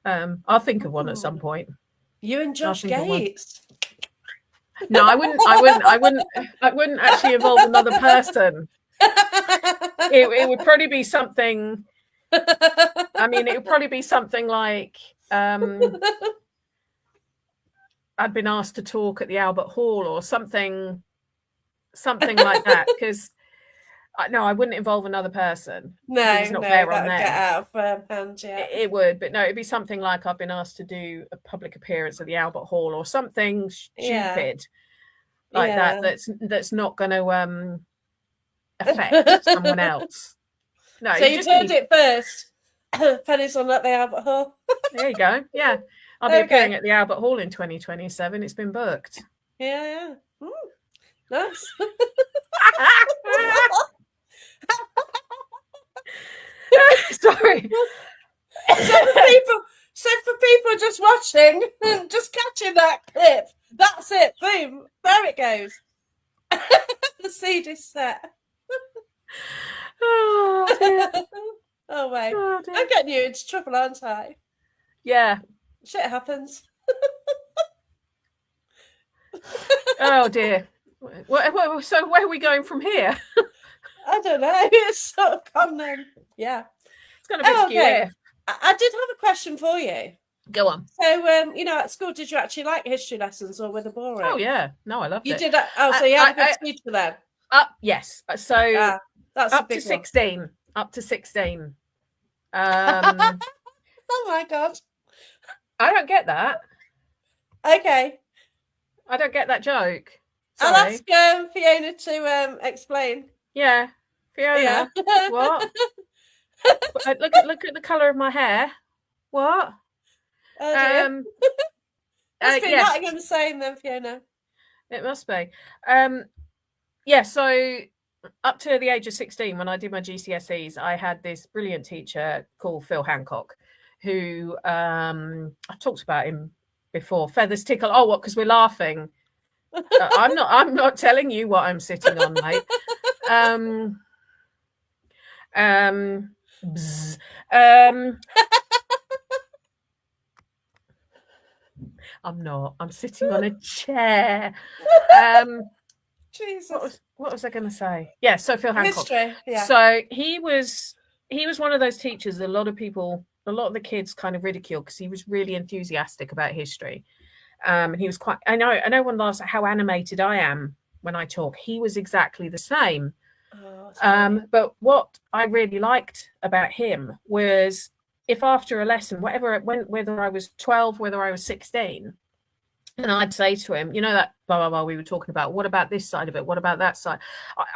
I'll think of one at some point. You and Josh Gates. No, I wouldn't actually involve another person. It would probably be something. I mean, it would probably be something like I'd been asked to talk at the Albert Hall or something like that. Because I wouldn't involve another person. No, it's not fair on them. Get out of hand, yeah. It would, but no, it'd be something like I've been asked to do a public appearance at the Albert Hall or something stupid like that. That's not going to affect someone else. No, so you turned it first. Penny's on at the Albert Hall. There you go. Yeah, I'll be appearing at the Albert Hall in 2027. It's been booked. Yeah. Nice. Sorry. So for people just watching and just catching that clip, that's it. Boom. There it goes. The seed is set. Oh, dear. Oh, wait. Oh, I'm getting you into trouble, aren't I? Yeah. Shit happens. Oh, dear. So where are we going from here? I don't know. It's sort of common. Yeah. It's got a bit skew. I did have a question for you. Go on. So, at school, did you actually like history lessons, or were they boring? Oh yeah, no, I loved you it. did. So you had a good teacher then. Yes. So that's up a big to 16. One. Up to 16. Oh my god! I don't get that. Okay. I don't get that joke. Sorry. I'll ask Fiona to explain. Yeah, Fiona. Yeah. What? Look at the colour of my hair. What? Oh, must be yes. Nottingham saying then, Fiona. It must be. Yeah, so up to the age of 16, when I did my GCSEs, I had this brilliant teacher called Phil Hancock, who I've talked about him before. Feathers tickle. Oh, what? Because we're laughing. I'm not telling you what I'm sitting on, mate. Bzz. I'm not. I'm sitting on a chair. Jesus. What was I going to say? Yeah, so Phil Hancock. History, yeah. So he was one of those teachers that a lot of the kids kind of ridicule, because he was really enthusiastic about history. And he was quite. I know one laughs at how animated I am when I talk. He was exactly the same. But what I really liked about him was, if after a lesson, whether I was 12, whether I was 16, and I'd say to him, that blah, blah, blah we were talking about, what about this side of it? What about that side?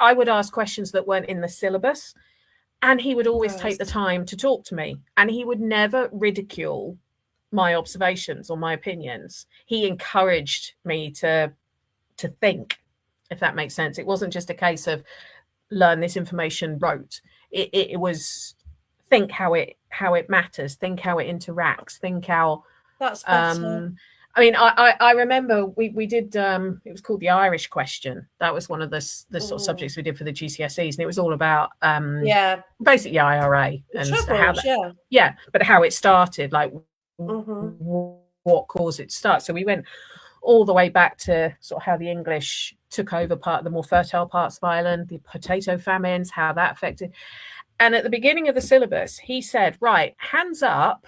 I would ask questions that weren't in the syllabus, and he would always take the time to talk to me, and he would never ridicule my observations or my opinions. He encouraged me to think, if that makes sense. It wasn't just a case of learn this information rote. It was think how it matters, think how it interacts, think how. That's better. I mean, I remember we did. It was called the Irish question. That was one of the sort of subjects we did for the GCSEs, and it was all about basically IRA and but how it started, like what caused it to start. So we went all the way back to sort of how the English took over the more fertile parts of Ireland, the potato famines, how that affected. And at the beginning of the syllabus, he said, right, hands up.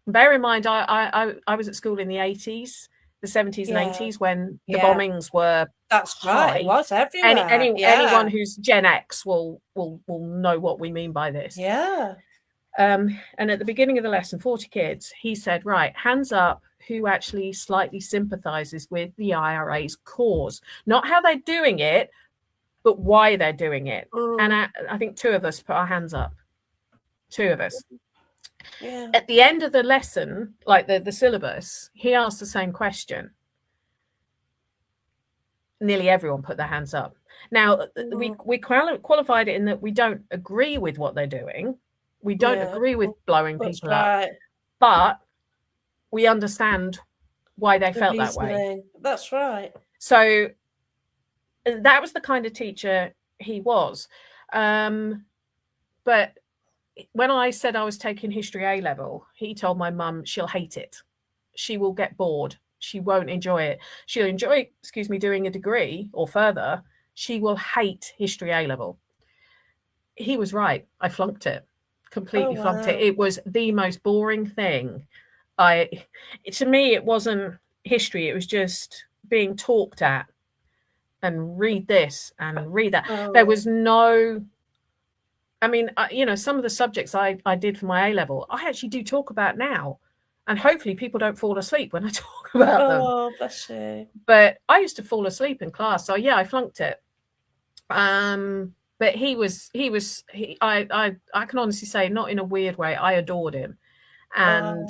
Bear in mind, I was at school in the 80s, the 70s and 80s, when the bombings were high. It was everywhere. Anyone who's Gen X will know what we mean by this. Yeah. And at the beginning of the lesson, 40 kids, he said, right, hands up who actually slightly sympathizes with the IRA's cause. Not how they're doing it, but why they're doing it. And I think 2 of us put our hands up. 2 of us. Yeah. At the end of the lesson, like the syllabus, he asked the same question. Nearly everyone put their hands up. Now, we qualified it in that we don't agree with what they're doing. We don't agree with blowing people up. But we understand why they felt that way. That's right. So that was the kind of teacher he was. But when I said I was taking history A level, he told my mum she'll hate it. She will get bored. She won't enjoy it. She'll enjoy, doing a degree or further. She will hate history A level. He was right. I flunked it. Completely flunked it. It was the most boring thing. To me, it wasn't history. It was just being talked at and read this and read that. There was no. I mean, some of the subjects I did for my A level, I actually do talk about now, and hopefully people don't fall asleep when I talk about them. Oh, bless you. But I used to fall asleep in class, so yeah, I flunked it. But I can honestly say, not in a weird way, I adored him, and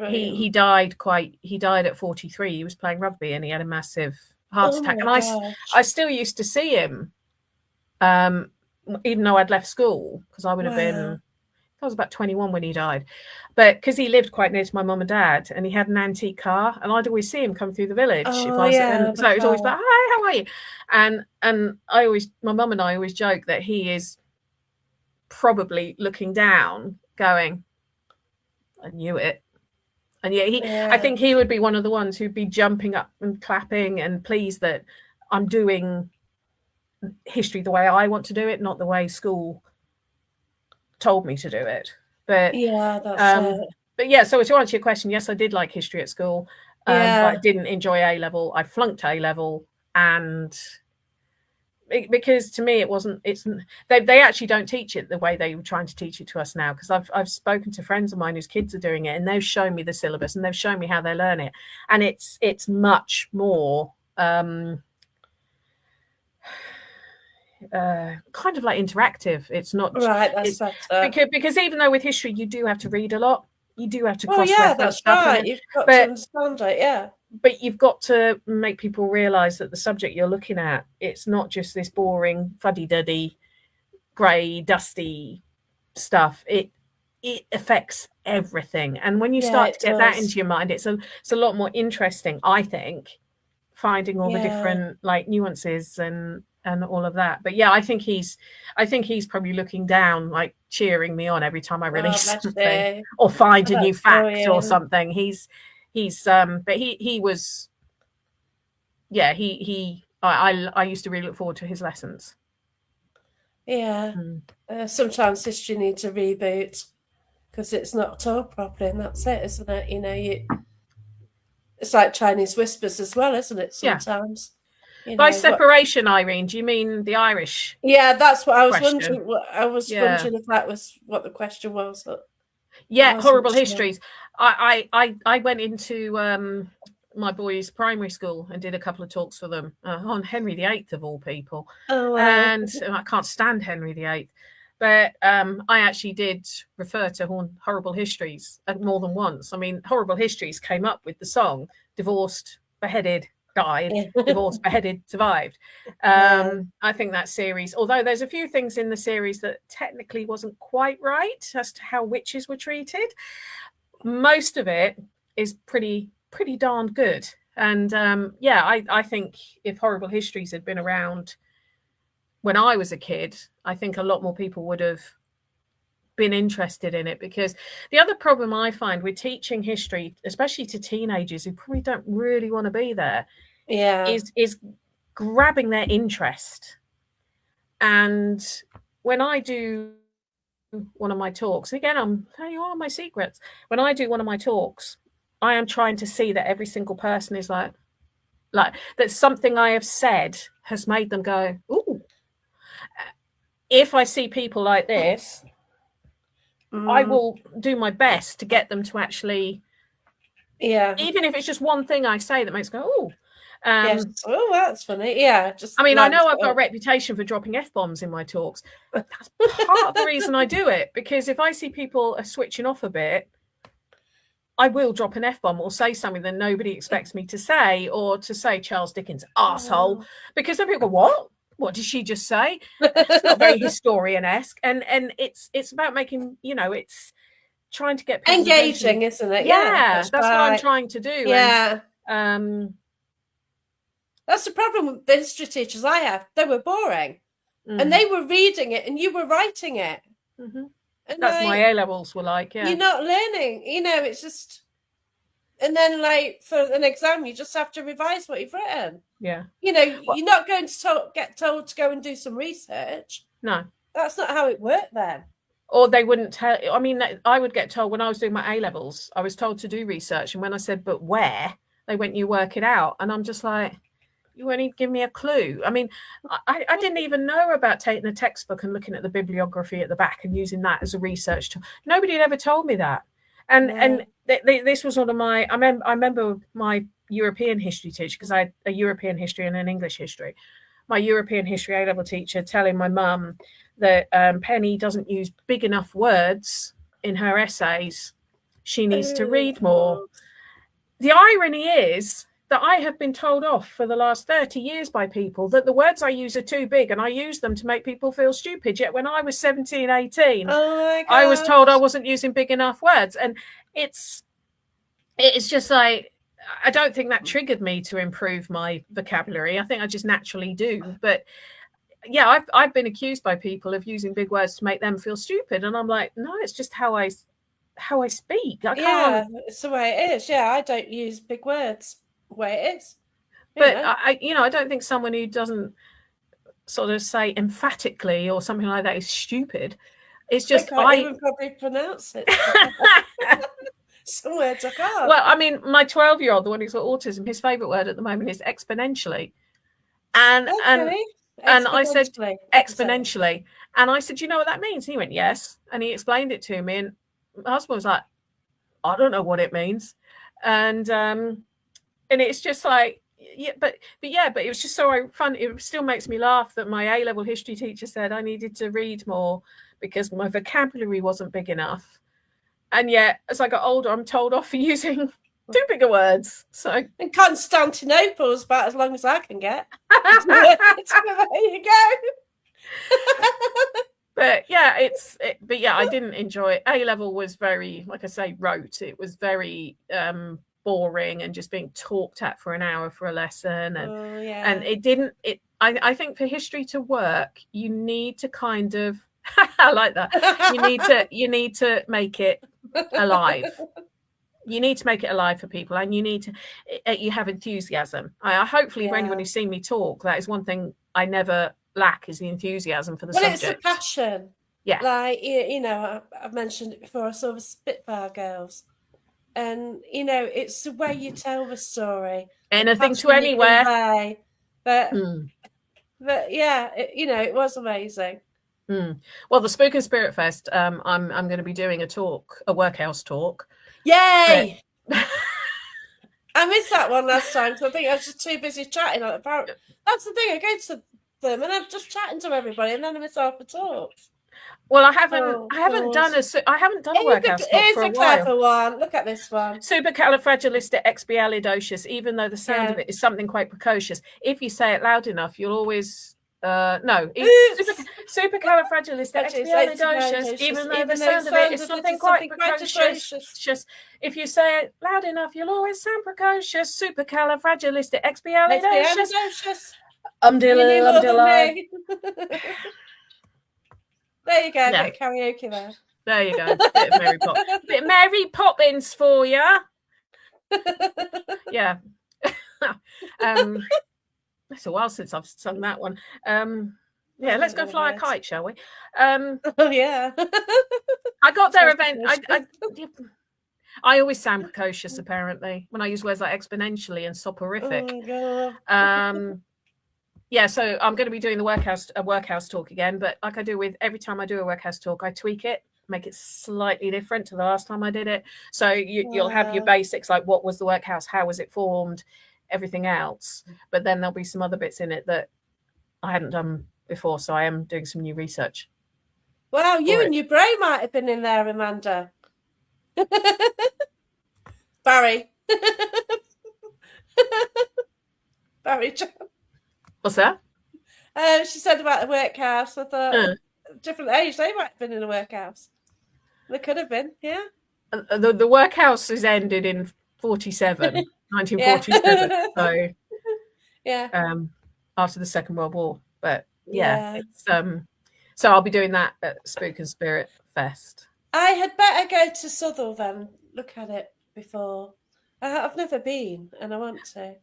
he died at 43. He was playing rugby and he had a massive heart attack, and I still used to see him. Even though I'd left school, because I would have been, I was about 21 when he died, but because he lived quite near to my mum and dad, and he had an antique car, and I'd always see him come through the village. So it was always like, hi, how are you? And my mum and I always joke that he is probably looking down, going, I knew it. And I think he would be one of the ones who'd be jumping up and clapping and pleased that I'm doing history the way I want to do it, not the way school told me to do it. But Yeah, that's it. But yeah, so to answer your question, yes, I did like history at school, but I Yeah. didn't enjoy A level. I flunked A level, and because to me it wasn't. It's they actually don't teach it the way they were trying to teach it to us now. Because I've spoken to friends of mine whose kids are doing it, and they've shown me the syllabus and they've shown me how they learn it, and it's much more. Kind of like interactive. It's not. Right, that's It's better. because even though with history you do have to read a lot, you do have to Oh, yeah, cross-reference that's stuff, right. You've got to but understand it, yeah. but you've got to make people realize that the subject you're looking at, it's not just this boring fuddy-duddy, grey, dusty stuff. It affects everything, and when you Yeah, start to it get that does. into your mind, it's a lot more interesting, I think, finding all the Yeah. different like nuances and all of that. But yeah, I think he's probably looking down, like cheering me on every time I Oh, release bless something you. or find a new That's fact or brilliant. something. He's but he was, yeah, I used to really look forward to his lessons. Yeah. Mm. Sometimes history needs a reboot because it's not taught properly, and that's it, isn't it? It's like Chinese whispers as well, isn't it? Yeah. Sometimes, By what? separation, Irene, do you mean the Irish Yeah, that's what I was question? wondering. I was Yeah. wondering if that was what the question was. But I Yeah, wasn't horrible sure. histories. I went into my boys' primary school and did a couple of talks for them on Henry VIII of all people, Oh wow. and I can't stand Henry VIII, but I actually did refer to horrible histories more than once. I mean, horrible histories came up with the song "Divorced, Beheaded, Died." Yeah. Divorced, beheaded, survived. Yeah. I think that series, although there's a few things in the series that technically wasn't quite right as to how witches were treated, most of it is pretty darn good. And yeah, I think if horrible histories had been around when I was a kid, I think a lot more people would have been interested in it. Because the other problem I find with teaching history, especially to teenagers who probably don't really want to be there, Yeah. is grabbing their interest. And when I do one of my talks, again, I'm telling you all my secrets. When I do one of my talks, I am trying to see that every single person is like that something I have said has made them go, ooh. If I see people like this, I Mm, will do my best to get them to actually, yeah. even if it's just one thing I say that makes them go, ooh. Yes. Oh, that's funny. Yeah. I Just mean, I lights know I've it got a up. reputation for dropping F bombs in my talks. That's part of the reason I do it, because if I see people are switching off a bit, I will drop an F bomb or say something that nobody expects me to say, or to say Charles Dickens, arsehole, Oh. because then people go, what? What did she just say? That's not very historian esque. And it's about making, it's trying to get people's attention. Engaging, isn't it? Yeah, Yeah, that's that's what I'm right. trying to do. And Yeah. um, That's the problem with the history teachers I have. They were boring. And mm, they were reading it and you were writing it. mm-hmm. And That's my like, A levels were like, yeah, you're not learning. It's just, and then like for an exam, you just have to revise what you've written. yeah. Well, You're not going to get told to go and do some research. no. That's not how it worked then. Or they wouldn't tell. I mean, I would get told when I was doing my A levels, I was told to do research. And when I said, but where? They went, you work it out. And I'm just like, you won't even give me a clue. I mean, I didn't even know about taking a textbook and looking at the bibliography at the back and using that as a research tool. Nobody had ever told me that. And this was one of my, I remember my European history teacher, because I had a European history and an English history. My European history A level teacher telling my mum that Penny doesn't use big enough words in her essays. She needs to read more. Oh, The irony is that I have been told off for the last 30 years by people that the words I use are too big and I use them to make people feel stupid. Yet when I was 17, 18, oh my I was told I gosh. wasn't using big enough words. And it's just like, I don't think that triggered me to improve my vocabulary. I think I just naturally do. But yeah, I've been accused by people of using big words to make them feel stupid. And I'm like, no, it's just how I speak. I Yeah, can't. it's the way it is. Yeah, I don't use big words the way it is. But I don't think someone who doesn't sort of say emphatically or something like that is stupid. It's I just can't even probably pronounce it. Some words I can't. Well, I mean, my 12-year-old, the one who's got autism, his favourite word at the moment is exponentially. And I said exponentially. And I said, "Do you know what that means?" And he went, "Yes." And he explained it to me. And my husband was like, "I don't know what it means." And it's just like, but it was just so fun. It still makes me laugh that my A-level history teacher said I needed to read more because my vocabulary wasn't big enough. And yet, as I got older, I'm told off for using too big of words. So, and Constantinople's about as long as I can get. There you go. But yeah, I didn't enjoy it. A-level was very, like I say, rote. It was very boring and just being talked at for an hour for a lesson. And it didn't. I think for history to work, you need to kind of. I like that. You need to make it alive. You need to make it alive for people, and you have enthusiasm. Hopefully, for anyone who's seen me talk, that is one thing I never lack, is the enthusiasm for the subject. Well, it's the passion. Yeah. Like, you know, I've mentioned it before, I saw the Spitfire Girls. And, you know, it's the way you tell the story. Anything to anywhere. But yeah, you know, it was amazing. Well, the Spook and Spirit Fest, I'm going to be doing a workhouse talk. Yay! I missed that one last time, so I think I was just too busy chatting. That's the thing, I go to them and I'm just chatting to everybody, and then I miss half the talks. Well, I haven't done a workhouse talk for a while. Here's a clever one. Look at this one. Supercalifragilisticexpialidocious, even though the sound of it is something quite precocious. If you say it loud enough, you'll always supercalifragilisticexpialidocious, even though the sound of it is something quite precocious. If you say it loud enough, you'll always sound precocious. Supercalifragilisticexpialidocious. There you go, a bit of karaoke there. There you go, bit of Mary Poppins for you. Yeah. It's a while since I've sung that one. Yeah, let's go fly a kite, shall we? Oh yeah. I got their event. I always sound precocious, apparently, when I use words like exponentially and soporific. Oh, God. Yeah, so I'm going to be doing a workhouse talk again, but like I do with every time I do a workhouse talk, I tweak it, make it slightly different to the last time I did it. So you'll have your basics, like what was the workhouse, how was it formed, everything else. But then there'll be some other bits in it that I hadn't done before, so I am doing some new research. Wow, you and your brain might have been in there, Amanda. Barry. Barry John. What's that? She said about the workhouse. I thought different age, they might have been in a workhouse. They could have been, yeah. The workhouse is ended in 1947. So yeah. After the Second World War. But it's so I'll be doing that at Spook and Spirit Fest. I had better go to Southall then, look at it before. I've never been and I want to.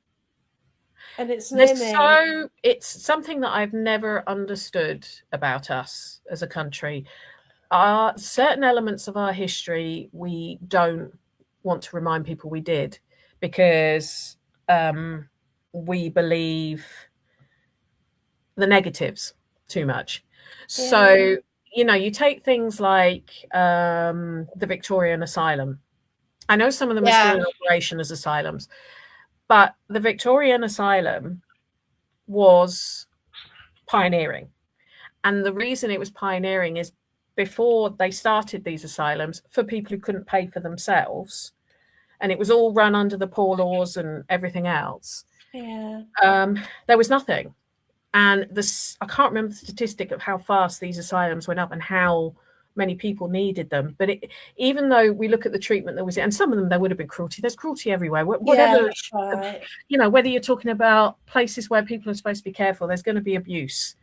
And it's near me. So it's something that I've never understood about us as a country. Certain elements of our history we don't want to remind people we did, because we believe the negatives too much. Yeah. So, you know, you take things like the Victorian Asylum. I know some of them are still in operation as asylums, but the Victorian Asylum was pioneering. And the reason it was pioneering is before they started these asylums for people who couldn't pay for themselves, and it was all run under the poor laws and everything else. Yeah. There was nothing. And I can't remember the statistic of how fast these asylums went up and how many people needed them. But even though we look at the treatment that was, and some of them, there would have been cruelty. There's cruelty everywhere. Whatever, right. You know, whether you're talking about places where people are supposed to be careful, there's going to be abuse.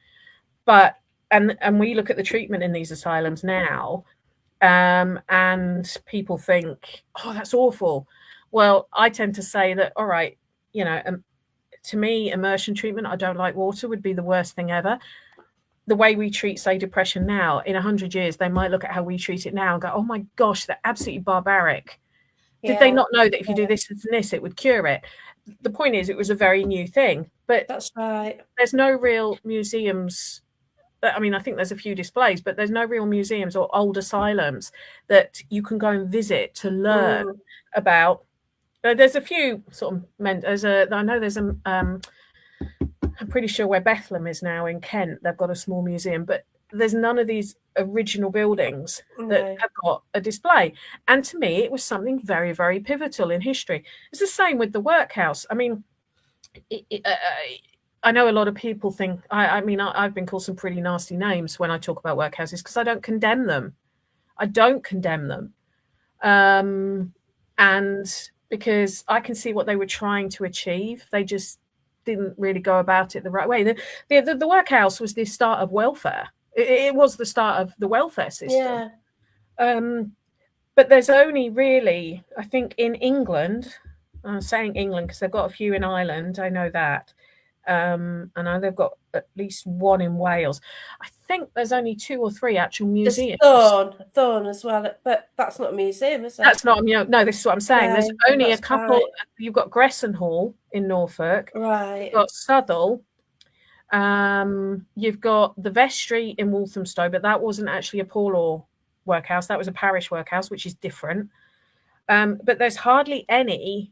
But, and we look at the treatment in these asylums now, and people think, oh, that's awful. Well, I tend to say that, all right, you know, to me, immersion treatment, I don't like water, would be the worst thing ever. The way we treat, say, depression now, in 100 years, they might look at how we treat it now and go, oh my gosh, they're absolutely barbaric. Did they not know that if you do this and this, it would cure it? The point is, it was a very new thing. But that's right. There's no real museums. I mean, I think there's a few displays, but there's no real museums or old asylums that you can go and visit to learn about. There's a few sort of I know there's a I'm pretty sure where Bethlehem is now in Kent, they've got a small museum, but there's none of these original buildings that have got a display. And to me, it was something very, very pivotal in history. It's the same with the workhouse. I mean, I know a lot of people think, I've been called some pretty nasty names when I talk about workhouses because I don't condemn them. And because I can see what they were trying to achieve. They just didn't really go about it the right way. The workhouse was the start of welfare. It was the start of the welfare system. But there's only really, I think, in England, I'm saying England because they've got a few in Ireland, I know that. I know they've got at least one in Wales. I think there's only 2 or 3 actual museums. Thorn as well, but that's not a museum, is it? That's not, no, this is what I'm saying. There's only a couple. Right. You've got Gresson Hall in Norfolk. Right. You've got Southall. You've got the Vestry in Walthamstow, but that wasn't actually a poor law workhouse. That was a parish workhouse, which is different. But there's hardly any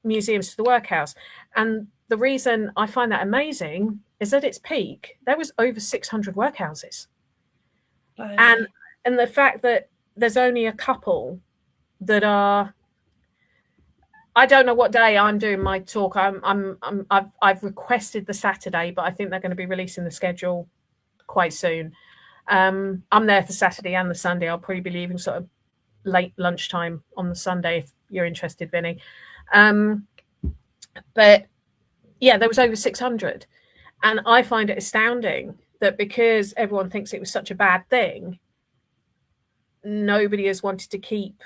museums to the workhouse. And the reason I find that amazing is at its peak, there was over 600 workhouses. Right. And the fact that there's only a couple that are, I don't know what day I'm doing my talk. I've requested the Saturday, but I think they're going to be releasing the schedule quite soon. I'm there for Saturday and the Sunday. I'll probably be leaving sort of late lunchtime on the Sunday if you're interested, Vinny. But yeah, there was over 600. And I find it astounding that because everyone thinks it was such a bad thing, nobody has wanted to keep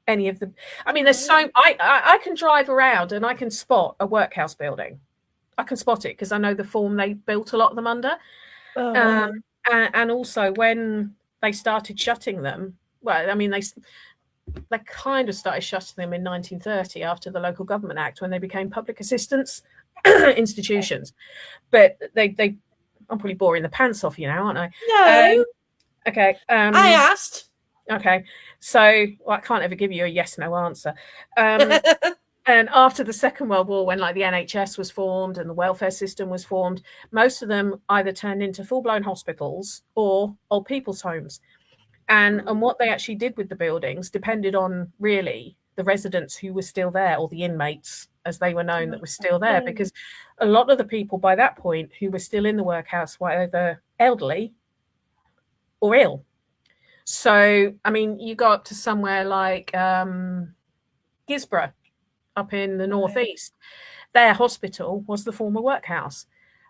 any of the. I mean, there's so I can drive around and I can spot a workhouse building. I can spot it because I know the form they built a lot of them under. And also when they started shutting them, well, I mean, they kind of started shutting them in 1930 after the Local Government Act when they became public assistance institutions. But they I'm probably boring the pants off you now, aren't I? No. Okay. I asked. Okay. So I can't ever give you a yes, no answer. And after the Second World War, when like the NHS was formed and the welfare system was formed, most of them either turned into full-blown hospitals or old people's homes. And what they actually did with the buildings depended on really the residents who were still there, or the inmates, as they were known, that were still there. Because a lot of the people by that point who were still in the workhouse were either elderly or ill. So, I mean, you go up to somewhere like Gisborough up in the northeast. Their hospital was the former workhouse.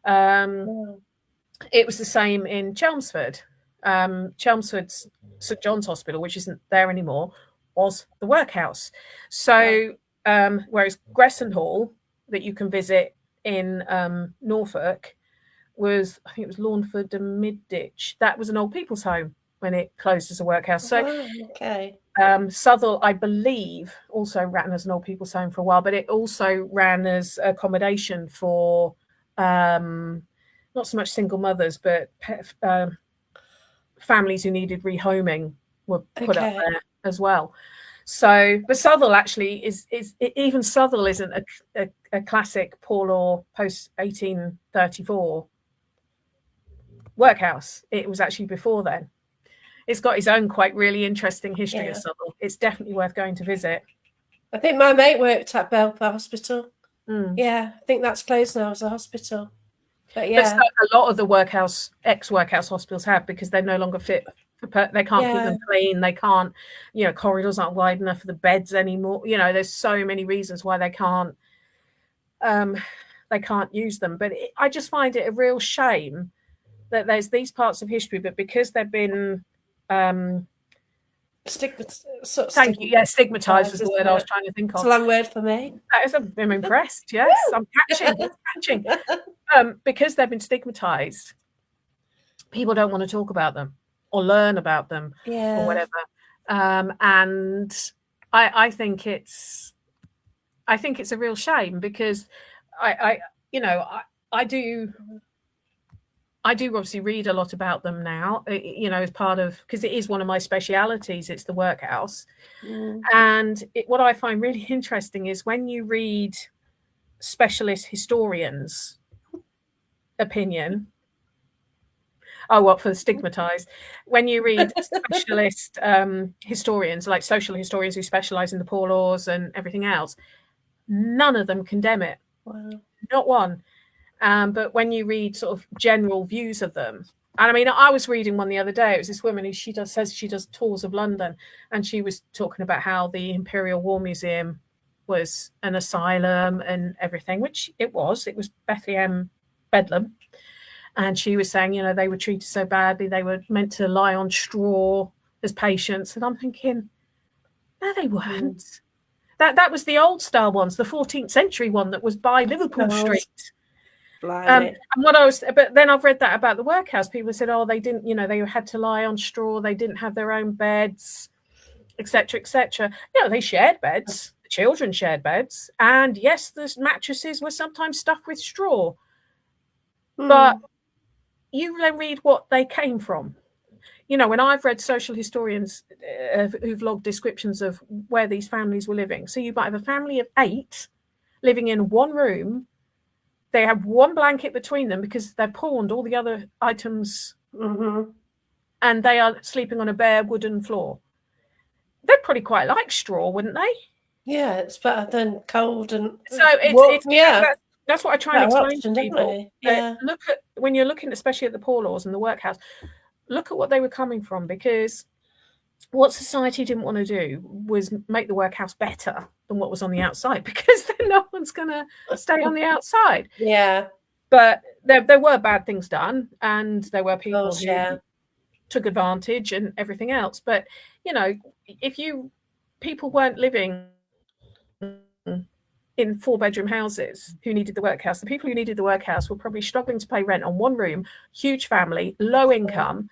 It was the same in Chelmsford. Chelmsford's St John's Hospital, which isn't there anymore, was the workhouse. So whereas Gresson Hall, that you can visit in Norfolk, was, I think it was Lawnford and Midditch. That was an old people's home when it closed as a workhouse. So Southall, I believe, also ran as an old people's home for a while, but it also ran as accommodation for not so much single mothers, but families who needed rehoming were put up there as well. So, but Southall actually is even Southall isn't a classic poor law post 1834 workhouse. It was actually before then. It's got its own quite really interesting history of Southall. It's definitely worth going to visit. I think my mate worked at Belper Hospital. Yeah, I think that's closed now as a hospital. But yeah, a lot of the ex-workhouse hospitals have, because they're no longer fit for they can't keep them clean. They can't, corridors aren't wide enough for the beds anymore. There's so many reasons why they can't use them. But I just find it a real shame that there's these parts of history, but because they've been Thank you. Yeah, stigmatized was the word I was trying to think of. It's a long word for me. I'm impressed. Yes, I'm catching. It's catching. Because they've been stigmatized, people don't want to talk about them or learn about them or whatever. And I think it's a real shame, because I do obviously read a lot about them now, as part of, because it is one of my specialities. It's the workhouse. And what I find really interesting is when you read specialist historians' opinion. Oh, what for the stigmatized? When you read specialist historians, like social historians who specialize in the poor laws and everything else, none of them condemn it. Wow. Not one. But when you read sort of general views of them, and I mean, I was reading one the other day. It was this woman who says she does tours of London, and she was talking about how the Imperial War Museum was an asylum and everything, which it was. It was Bethlehem, Bedlam. And she was saying, they were treated so badly. They were meant to lie on straw as patients. And I'm thinking, no, they weren't. That was the old style ones, the 14th century one that was by Liverpool Street. And but then I've read that about the workhouse. People said, oh, they didn't, they had to lie on straw. They didn't have their own beds, etc., etc. They shared beds. The children shared beds. And yes, the mattresses were sometimes stuffed with straw. But you then read what they came from. When I've read social historians who've logged descriptions of where these families were living. So you might have a family of 8 living in one room. They have one blanket between them because they've pawned all the other items, and they are sleeping on a bare wooden floor. They'd probably quite like straw, wouldn't they? Yeah, it's better than cold and so that's what I try and explain to people. Look at, when you're looking, especially at the poor laws and the workhouse, look at what they were coming from, because what society didn't want to do was make the workhouse better than what was on the outside, because then no one's going to stay on the outside. Yeah. But there were bad things done, and there were people who took advantage and everything else. But, people weren't living in 4-bedroom houses who needed the workhouse. The people who needed the workhouse were probably struggling to pay rent on one room, huge family, low income.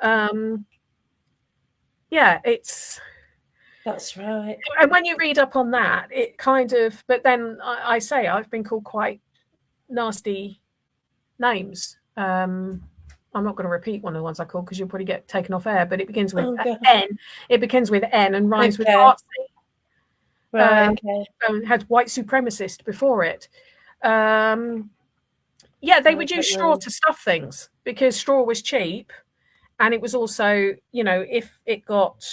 That's right. And when you read up on that, it kind of, but then I say I've been called quite nasty names. I'm not going to repeat one of the ones I called, because you'll probably get taken off air, but it begins with N. It begins with N and rhymes with artsy. Right, had white supremacist before it. They would use straw to stuff things because straw was cheap, and it was also, if it got,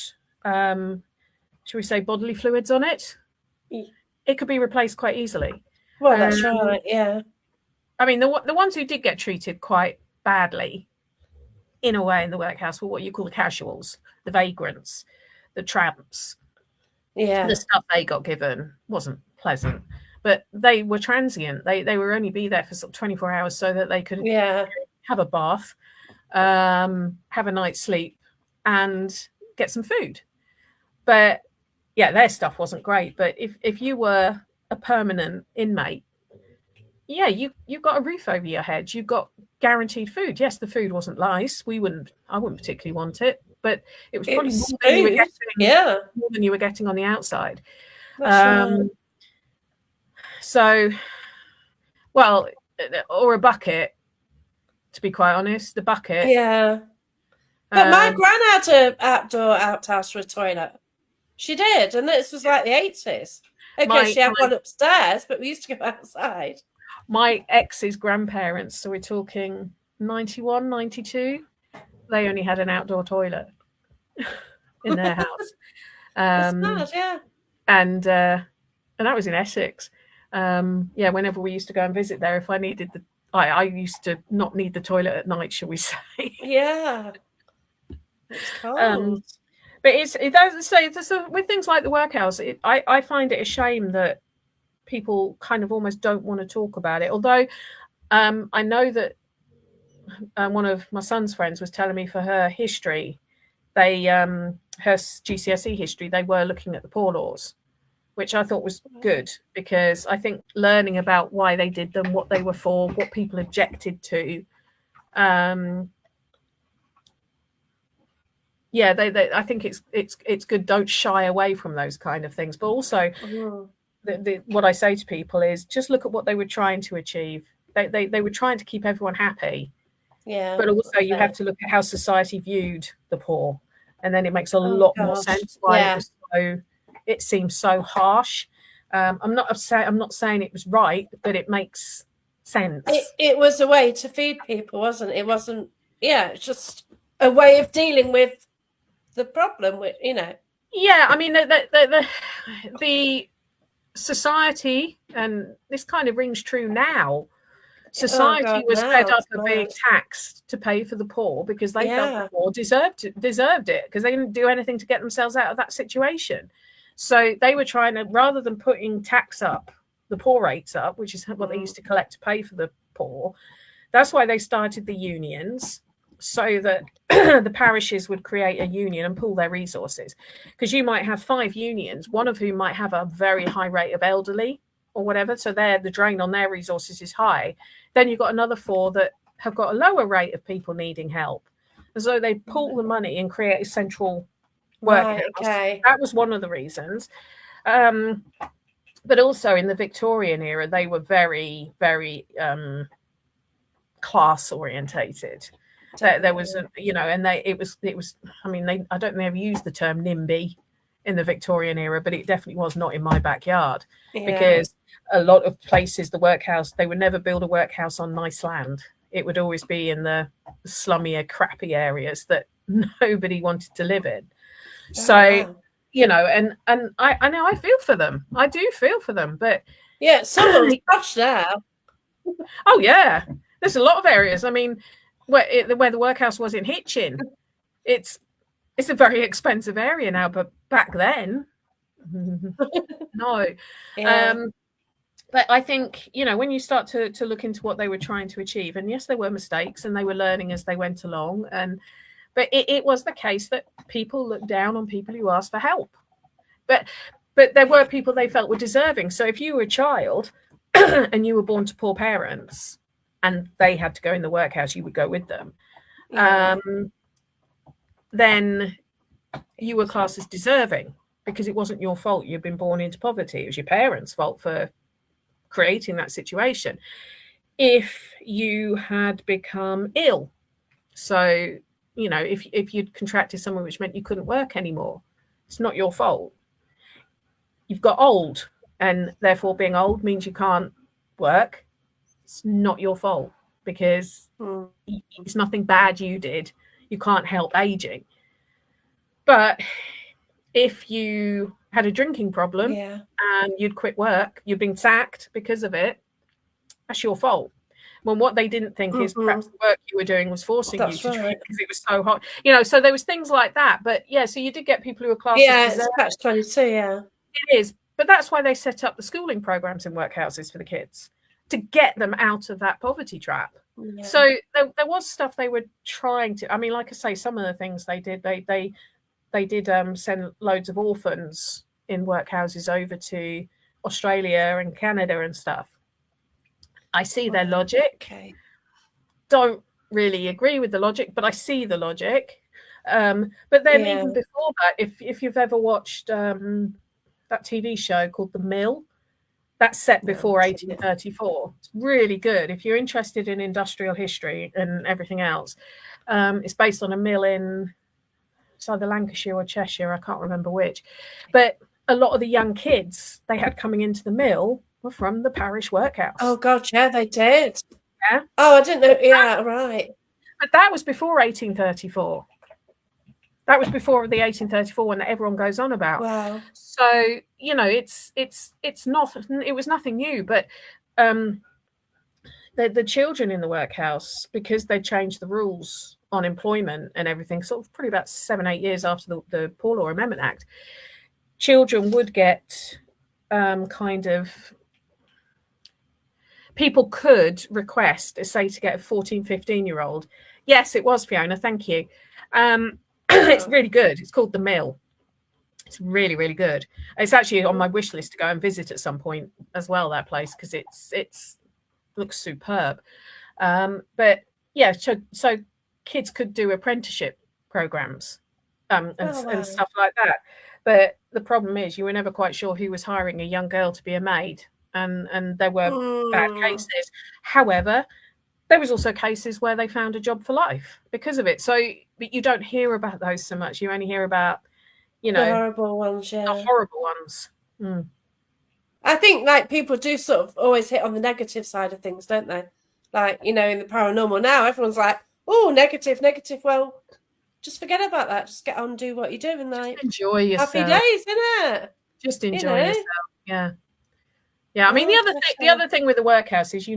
should we say, bodily fluids on it, it could be replaced quite easily. Well, that's right, yeah. I mean, the ones who did get treated quite badly, in a way, in the workhouse were what you call the casuals, the vagrants, the tramps. Yeah. The stuff they got given wasn't pleasant, but they were transient. They were only be there for sort of 24 hours so that they could have a bath, have a night's sleep, and get some food. But their stuff wasn't great. But if you were a permanent inmate, you got a roof over your head. You got guaranteed food. Yes, the food wasn't nice. I wouldn't particularly want it, but it was probably more than you were getting, more than you were getting on the outside. So, well, or a bucket, to be quite honest, the bucket. Yeah. But my gran had an outdoor outhouse for a toilet. She did, and this was like the 80s. Okay, she had one upstairs, but we used to go outside. My ex's grandparents, so we're talking 91, 92, they only had an outdoor toilet in their house. That's mad, yeah. And that was in Essex. Whenever we used to go and visit there, if I needed I used to not need the toilet at night, shall we say? Yeah, it's cold. But it does say with things like the workhouse. I find it a shame that people kind of almost don't want to talk about it. Although I know that one of my son's friends was telling me for her history, they her GCSE history, they were looking at the poor laws, which I thought was good, because I think learning about why they did them, what they were for, what people objected to, I think it's good. Don't shy away from those kind of things. But also, what I say to people is just look at what they were trying to achieve. They were trying to keep everyone happy. Yeah. But also, you have to look at how society viewed the poor, and then it makes a lot more sense why it seems so harsh. I'm not saying it was right, but it makes sense. It was a way to feed people, wasn't it? It wasn't. Yeah, it's just a way of dealing with the problem. With Yeah, I mean the society, and this kind of rings true now. Society was fed up of being taxed to pay for the poor, because they felt the poor deserved it, because they didn't do anything to get themselves out of that situation. So they were trying to, rather than putting tax up, the poor rates up, which is what they used to collect to pay for the poor. That's why they started the unions, so that the parishes would create a union and pool their resources. Because you might have 5 unions, one of whom might have a very high rate of elderly or whatever, so the drain on their resources is high. Then you've got another 4 that have got a lower rate of people needing help. And so they pool the money and create a central workhouse. Okay. That was one of the reasons. But also in the Victorian era, they were very, very class orientated. There was, and it was. I mean, I don't think they ever used the term NIMBY in the Victorian era, but it definitely was not in my backyard, because a lot of places, the workhouse, they would never build a workhouse on nice land. It would always be in the slummier, crappy areas that nobody wanted to live in. So, and I know I feel for them. I do feel for them, but someone's posh now. Oh yeah, there's a lot of areas. I mean, where the workhouse was in Hitchin, it's a very expensive area now, but back then, no. But I think, when you start to look into what they were trying to achieve, and yes, there were mistakes, and they were learning as they went along, but it was the case that people looked down on people who asked for help. But there were people they felt were deserving. So if you were a child and you were born to poor parents and they had to go in the workhouse, you would go with them. Then you were classed as deserving, because it wasn't your fault you'd been born into poverty. It was your parents' fault for creating that situation. If you had become ill, so if you'd contracted something which meant you couldn't work anymore, it's not your fault. You've got old, and therefore being old means you can't work. It's not your fault, because it's nothing bad you did. You can't help aging. But if you had a drinking problem and you'd quit work, you'd been sacked because of it, that's your fault. When what they didn't think is perhaps the work you were doing was forcing you to drink because it was so hot. So there was things like that. But so you did get people who were classed as it's catch-22, It is. But that's why they set up the schooling programs in workhouses for the kids, to get them out of that poverty trap. So there was stuff they were trying to, I mean, like I say, some of the things they did, they did send loads of orphans in workhouses over to Australia and Canada and stuff. I see their logic. Don't really agree with the logic, but I see the logic. But then even before that, if you've ever watched that TV show called The Mill, that's set before 1834. It's really good. If you're interested in industrial history and everything else, it's based on a mill in either Lancashire or Cheshire, I can't remember which. But a lot of the young kids they had coming into the mill were from the parish workhouse. Oh God, yeah, they did. Yeah. Oh, I didn't know. Yeah, right. But that was before 1834. That was before the 1834 one that everyone goes on about. Wow. So it's not. It was nothing new, but the children in the workhouse, because they changed the rules on employment and everything, sort of probably about 7-8 years after the Poor Law Amendment Act, children would get kind of. People could request, say, to get a 14, 15-year-old. Yes, it was, Fiona. Thank you. It's really good. It's called The Mill. It's really, really good. It's actually on my wish list to go and visit at some point as well, that place, because it's looks superb. But yeah, so kids could do apprenticeship programs and stuff like that. But the problem is you were never quite sure who was hiring a young girl to be a maid, and there were bad cases. However, there was also cases where they found a job for life because of it. So, but you don't hear about those so much. You only hear about, you know, the horrible ones, the horrible ones. Mm. I think like people do sort of always hit on the negative side of things, don't they? Like, you know, in the paranormal now, everyone's like, oh, negative, negative. Well, just forget about that. Just get on and do what you're doing. Like, just enjoy yourself. Happy days, isn't it? Just enjoy yourself. Yeah. Yeah. I mean, the other thing with the workhouse is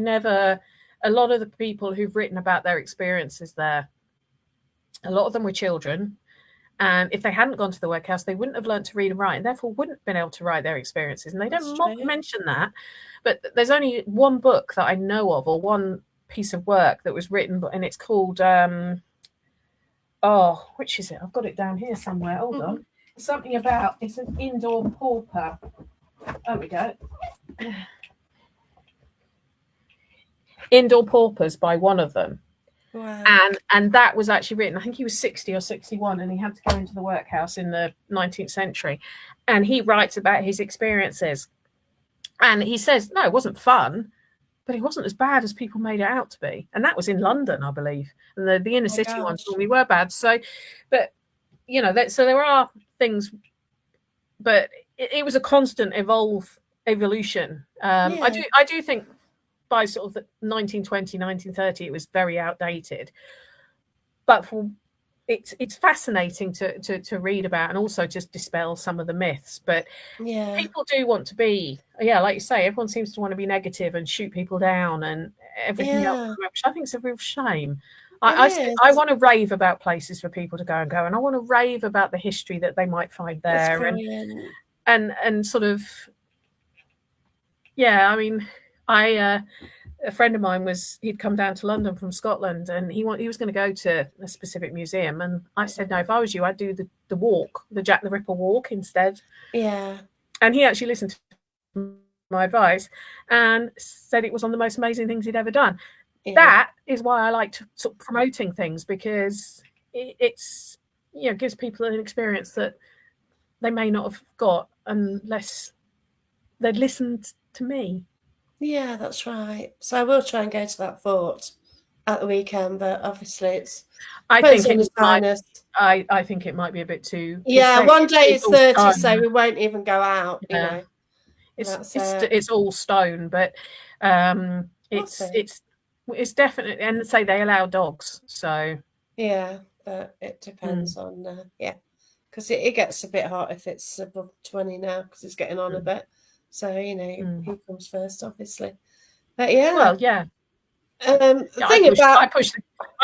a lot of the people who've written about their experiences there, a lot of them were children. And if they hadn't gone to the workhouse, they wouldn't have learned to read and write, and therefore wouldn't have been able to write their experiences. And they don't mention that. But there's only one book that I know of, or one piece of work that was written, and it's called, which is it? I've got it down here somewhere. Hold on. Something about, it's an indoor pauper. There we go. Indoor Paupers by one of them. Wow. And that was actually written, I think he was 60 or 61, and he had to go into the workhouse in the 19th century. And he writes about his experiences. And he says, no, it wasn't fun, but it wasn't as bad as people made it out to be. And that was in London, I believe. And the inner city ones normally were bad. So, but, you know, so there are things, but it was a constant evolution. I do think by sort of the 1920, 1930, it was very outdated. But it's fascinating to read about, and also just dispel some of the myths. But people do want to be, like you say, everyone seems to want to be negative and shoot people down and everything else, which I think is a real shame. I want to rave about places for people to go, and I want to rave about the history that they might find there, and sort of, I mean, a friend of mine he'd come down to London from Scotland, and he was going to go to a specific museum, and I said, no, if I was you, I'd do the walk, the Jack the Ripper walk instead. Yeah. And he actually listened to my advice and said it was one of the most amazing things he'd ever done. That is why I like sort of promoting things, because it's gives people an experience that they may not have got unless they'd listened to me. Yeah, that's right. So I will try and go to that fort at the weekend, but obviously it's. I think it might be a bit too. Yeah, one day it's 30, so we won't even go out. Yeah. You know, it's all stone, but it's definitely, and say they allow dogs, so yeah, but it depends on because it gets a bit hot if it's above 20 now, because it's getting on a bit. So, who comes first, obviously. But I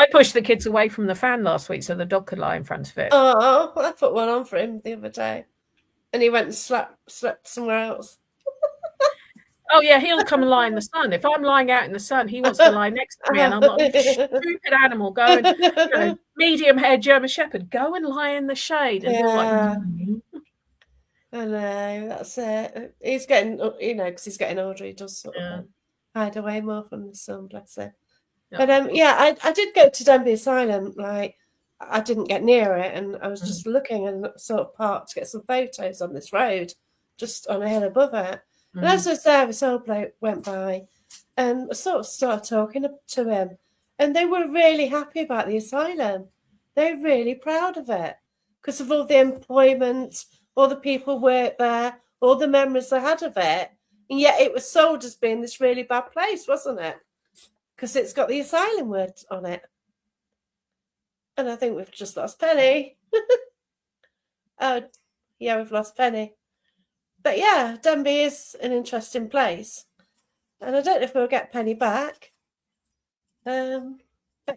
pushed the kids away from the fan last week so the dog could lie in front of it. Oh, I put one on for him the other day, and he went and slept somewhere else. Oh yeah, he'll come and lie in the sun. If I'm lying out in the sun, he wants to lie next to me, and I'm like, stupid animal, go and medium hair German Shepherd, go and lie in the shade. And he'll like, I know, that's it. He's getting, because he's getting older, he does sort of hide away more from the sun, bless him. But I did go to Denby Asylum. Like, I didn't get near it, and I was just looking and sort of parked to get some photos on this road, just on a hill above it. And as I was there, this old bloke went by, and I sort of started talking to him, and they were really happy about the asylum. They're really proud of it because of all the employment. All the people worked there, all the memories they had of it. And yet it was sold as being this really bad place, wasn't it? Because it's got the asylum word on it. And I think we've just lost Penny. Oh, yeah, we've lost Penny. But yeah, Denby is an interesting place. And I don't know if we'll get Penny back. But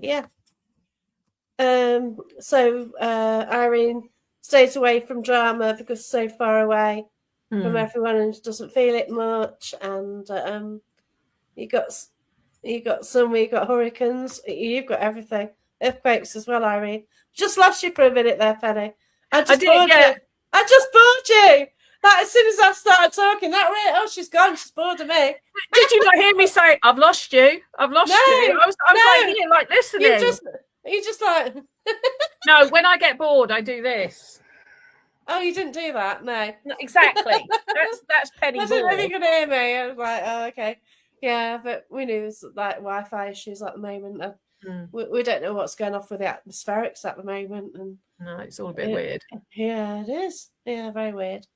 yeah. So Irene stays away from drama because it's so far away from everyone and doesn't feel it much. And you got hurricanes, you've got everything. earthquakes as well, Irene. Just lost you for a minute there, Penny. I just did, bored yeah. you. I just bored you. Like, as soon as I started talking, that way, oh, she's gone. She's bored of me. Did you not hear me say, I've lost you? I've lost you. I was like, here, like, listening. You just like... No, when I get bored, I do this. Oh, you didn't do that? No. Exactly. That's Penny I didn't bored. know you could hear me. I was like, oh, okay. Yeah, but we knew there's like Wi-Fi issues at the moment. And we don't know what's going off with the atmospherics at the moment. And no, it's all a bit weird. Yeah, it is. Yeah, very weird.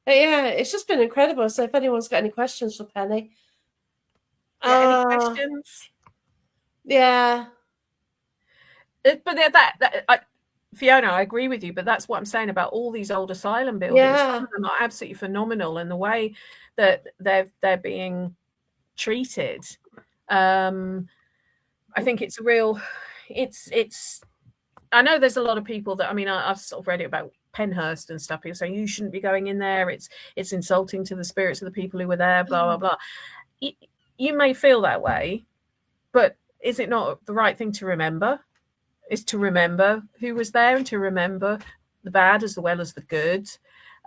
But yeah, it's just been incredible. So if anyone's got any questions for Penny. Any questions? Yeah. But Fiona, I agree with you, but that's what I'm saying about all these old asylum buildings. Yeah. Some of them are absolutely phenomenal, and the way that they're being treated. I think it's a real. It's. I know there's a lot of people that, I mean, I've sort of read it about Penhurst and stuff. People saying you shouldn't be going in there. It's insulting to the spirits of the people who were there. Blah blah blah. You may feel that way, but is it not the right thing to remember? Is to remember who was there and to remember the bad as well as the good.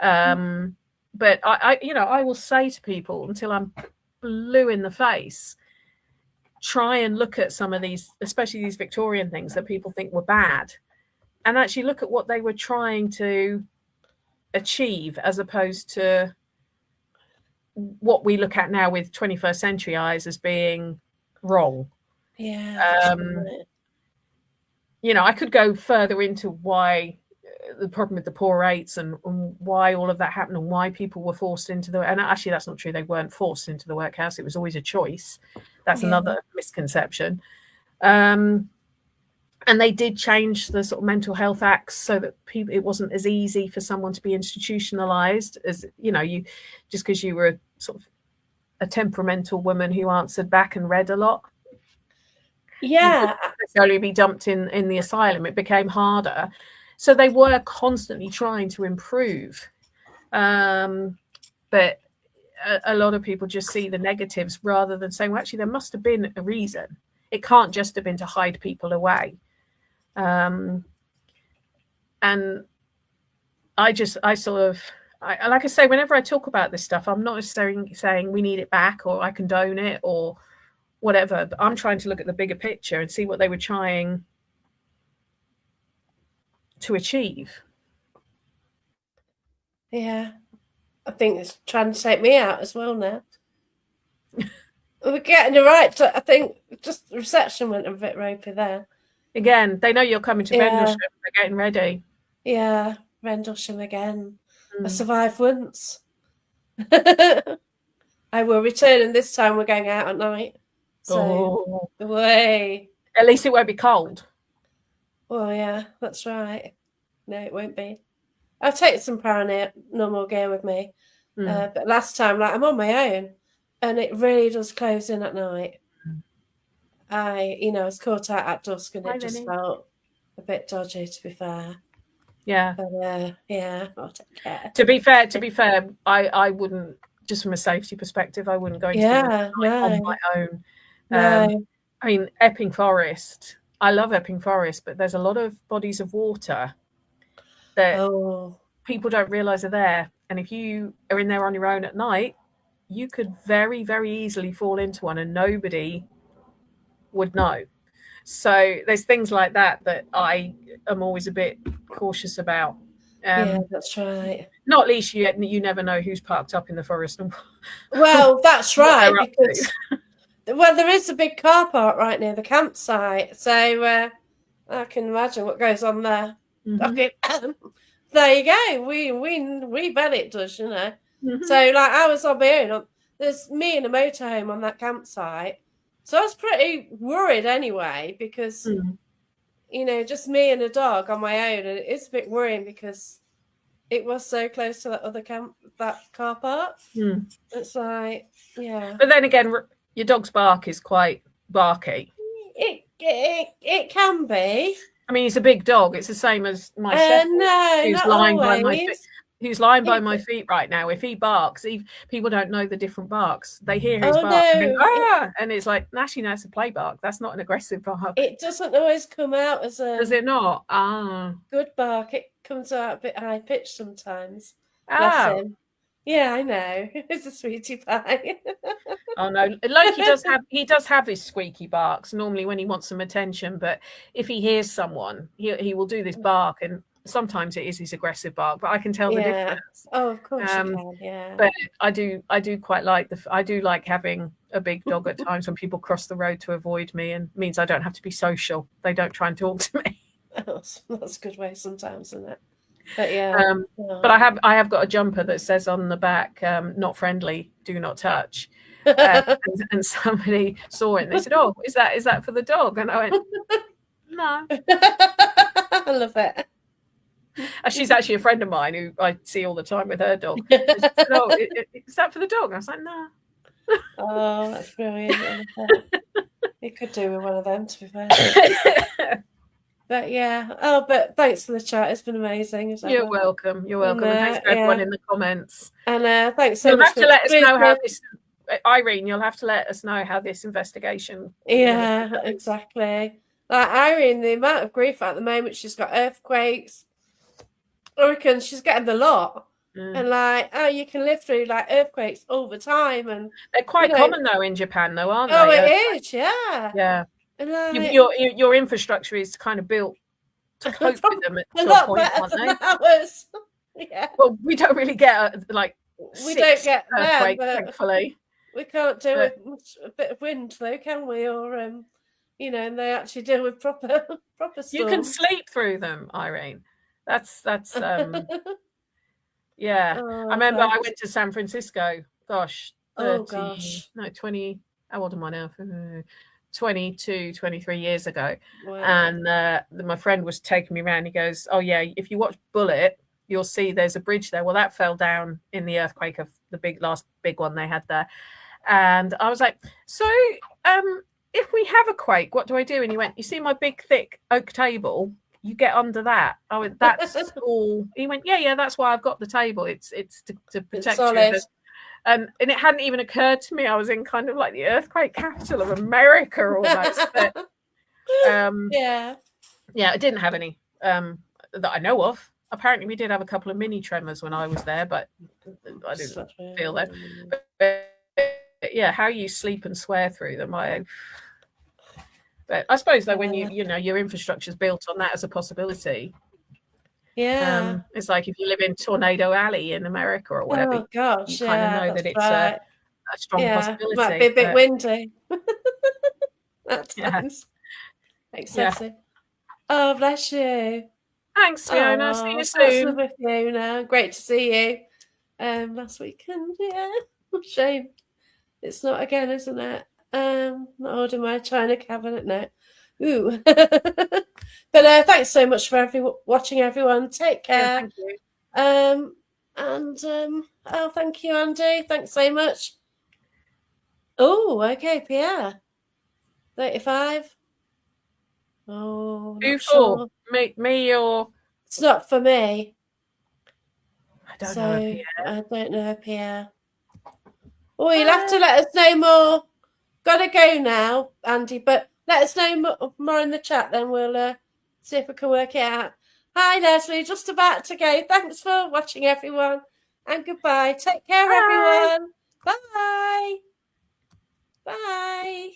But I will say to people until I'm blue in the face, try and look at some of these, especially these Victorian things that people think were bad, and actually look at what they were trying to achieve as opposed to what we look at now with 21st century eyes as being wrong. Yeah. I could go further into why the problem with the poor rates and why all of that happened and why people were forced into and actually that's not true. They weren't forced into the workhouse. It was always a choice. That's another misconception. And they did change the sort of mental health acts so that it wasn't as easy for someone to be institutionalized as, you just because you were sort of a temperamental woman who answered back and read a lot. Yeah. You didn't necessarily be dumped in the asylum. It became harder. So they were constantly trying to improve. But a lot of people just see the negatives rather than saying, well, actually, there must have been a reason. It can't just have been to hide people away. And like I say, whenever I talk about this stuff, I'm not necessarily saying we need it back or I condone it or whatever, but I'm trying to look at the bigger picture and see what they were trying to achieve. Yeah. I think it's trying to take me out as well now. We're getting it right. I think just the reception went a bit ropey there. Again, they know you're coming to Rendlesham. They're getting ready. Yeah, Rendlesham again. I survived once. I will return, and this time we're going out at night. So, away. At least it won't be cold. Oh, yeah, that's right. No, it won't be. I'll take some paranormal gear with me. But last time, I'm on my own, and it really does close in at night. I was caught out at dusk, and it just felt a bit dodgy, to be fair. Yeah. But, yeah, I'll take care. To be fair, I wouldn't, just from a safety perspective, I wouldn't go into the night on my own. No. I mean, Epping Forest. I love Epping Forest, but there's a lot of bodies of water that people don't realise are there. And if you are in there on your own at night, you could very, very easily fall into one and nobody would know. So there's things like that I am always a bit cautious about. Yeah, that's right. Not least you never know who's parked up in the forest. Well, that's right, because there is a big car park right near the campsite, so I can imagine what goes on there. Okay, there you go. We bet it does, So, I was on my own. There's me and a motorhome on that campsite, so I was pretty worried anyway because just me and a dog on my own, and it's a bit worrying because it was so close to that other that car park. It's like, yeah. But then again, your dog's bark is quite barky. It can be. I mean, he's a big dog. It's the same as my shepherd, no, who's not lying always. by my feet. who's lying by my feet right now, if he barks, people don't know the different barks. They hear his bark and think, and it's like, actually, no, it's a play bark. That's not an aggressive bark. It doesn't always come out as a... Does it not? Good bark. It comes out a bit high pitched sometimes. Bless him. Yeah, I know. It's a sweetie pie. Oh no, Loki does have his squeaky barks normally when he wants some attention, but if he hears someone, he will do this bark, and sometimes it is his aggressive bark, but I can tell the difference. Oh, of course you can, yeah. But I do quite like I do like having a big dog at times when people cross the road to avoid me, and means I don't have to be social. They don't try and talk to me. That's a good way sometimes, isn't it? But but I have got a jumper that says on the back, "Not friendly, do not touch." And somebody saw it and they said, "Oh, is that for the dog?" And I went, "No." I love it. She's actually a friend of mine who I see all the time with her dog. She said, "Oh, is that for the dog?" And I was like, "No." Oh, that's brilliant. You could do with one of them, to be fair. But but thanks for the chat. It's been amazing. You're welcome. And thanks for everyone in the comments. And thanks so much. You'll have to let us know how this, Irene. You'll have to let us know how this investigation. Yeah, exactly. Like Irene, the amount of grief at the moment, she's got earthquakes, hurricanes. She's getting the lot. And you can live through like earthquakes all the time, and they're quite common though in Japan, though, aren't they? Oh, it is, yeah. Yeah. And like, your infrastructure is kind of built to cope with them at a point, aren't they? Ours. Yeah. Well, we don't really get we don't get earthquakes, them, thankfully. We can't do it much, a bit of wind though, can we? Or and they actually deal with proper storms. You can sleep through them, Irene. That's yeah. I remember I went to San Francisco. Gosh, 20. How old am I now? 22, 23 years ago. Wow. And my friend was taking me around. He goes, "Oh yeah, if you watch Bullet, you'll see there's a bridge there." Well, that fell down in the earthquake of the last big one they had there. And I was like, "So if we have a quake, what do I do?" And he went, "You see my big thick oak table? You get under that." I went, "That's all." He went, "Yeah, that's why I've got the table. It's to protect you." And it hadn't even occurred to me I was in kind of like the earthquake capital of America almost. But, yeah, it didn't have any that I know of. Apparently, we did have a couple of mini tremors when I was there, but I didn't feel that. But yeah, how you sleep and swear through them, But I suppose though, when your infrastructure is built on that as a possibility. Yeah. It's like if you live in Tornado Alley in America or whatever. Oh gosh, you kind of know that it's a strong possibility. It might be a bit windy. At times. Excessive. Oh, bless you. Thanks, Fiona. See you soon. With Fiona. Great to see you. Last weekend, shame. It's not again, isn't it? Not ordering my china cabinet now. Ooh. But thanks so much for watching, everyone. Take care. Yeah, thank you. Thank you, Andy. Thanks so much. Oh, okay, Pierre. 35. Oh, who sure. Me or it's not for me. I don't know, Pierre. I don't know, Pierre. Oh, you'll have to let us know more. Gotta go now, Andy, but let us know more in the chat, then we'll see if we can work it out. Hi, Leslie, just about to go. Thanks for watching, everyone, and goodbye. Take care, everyone. Bye. Bye.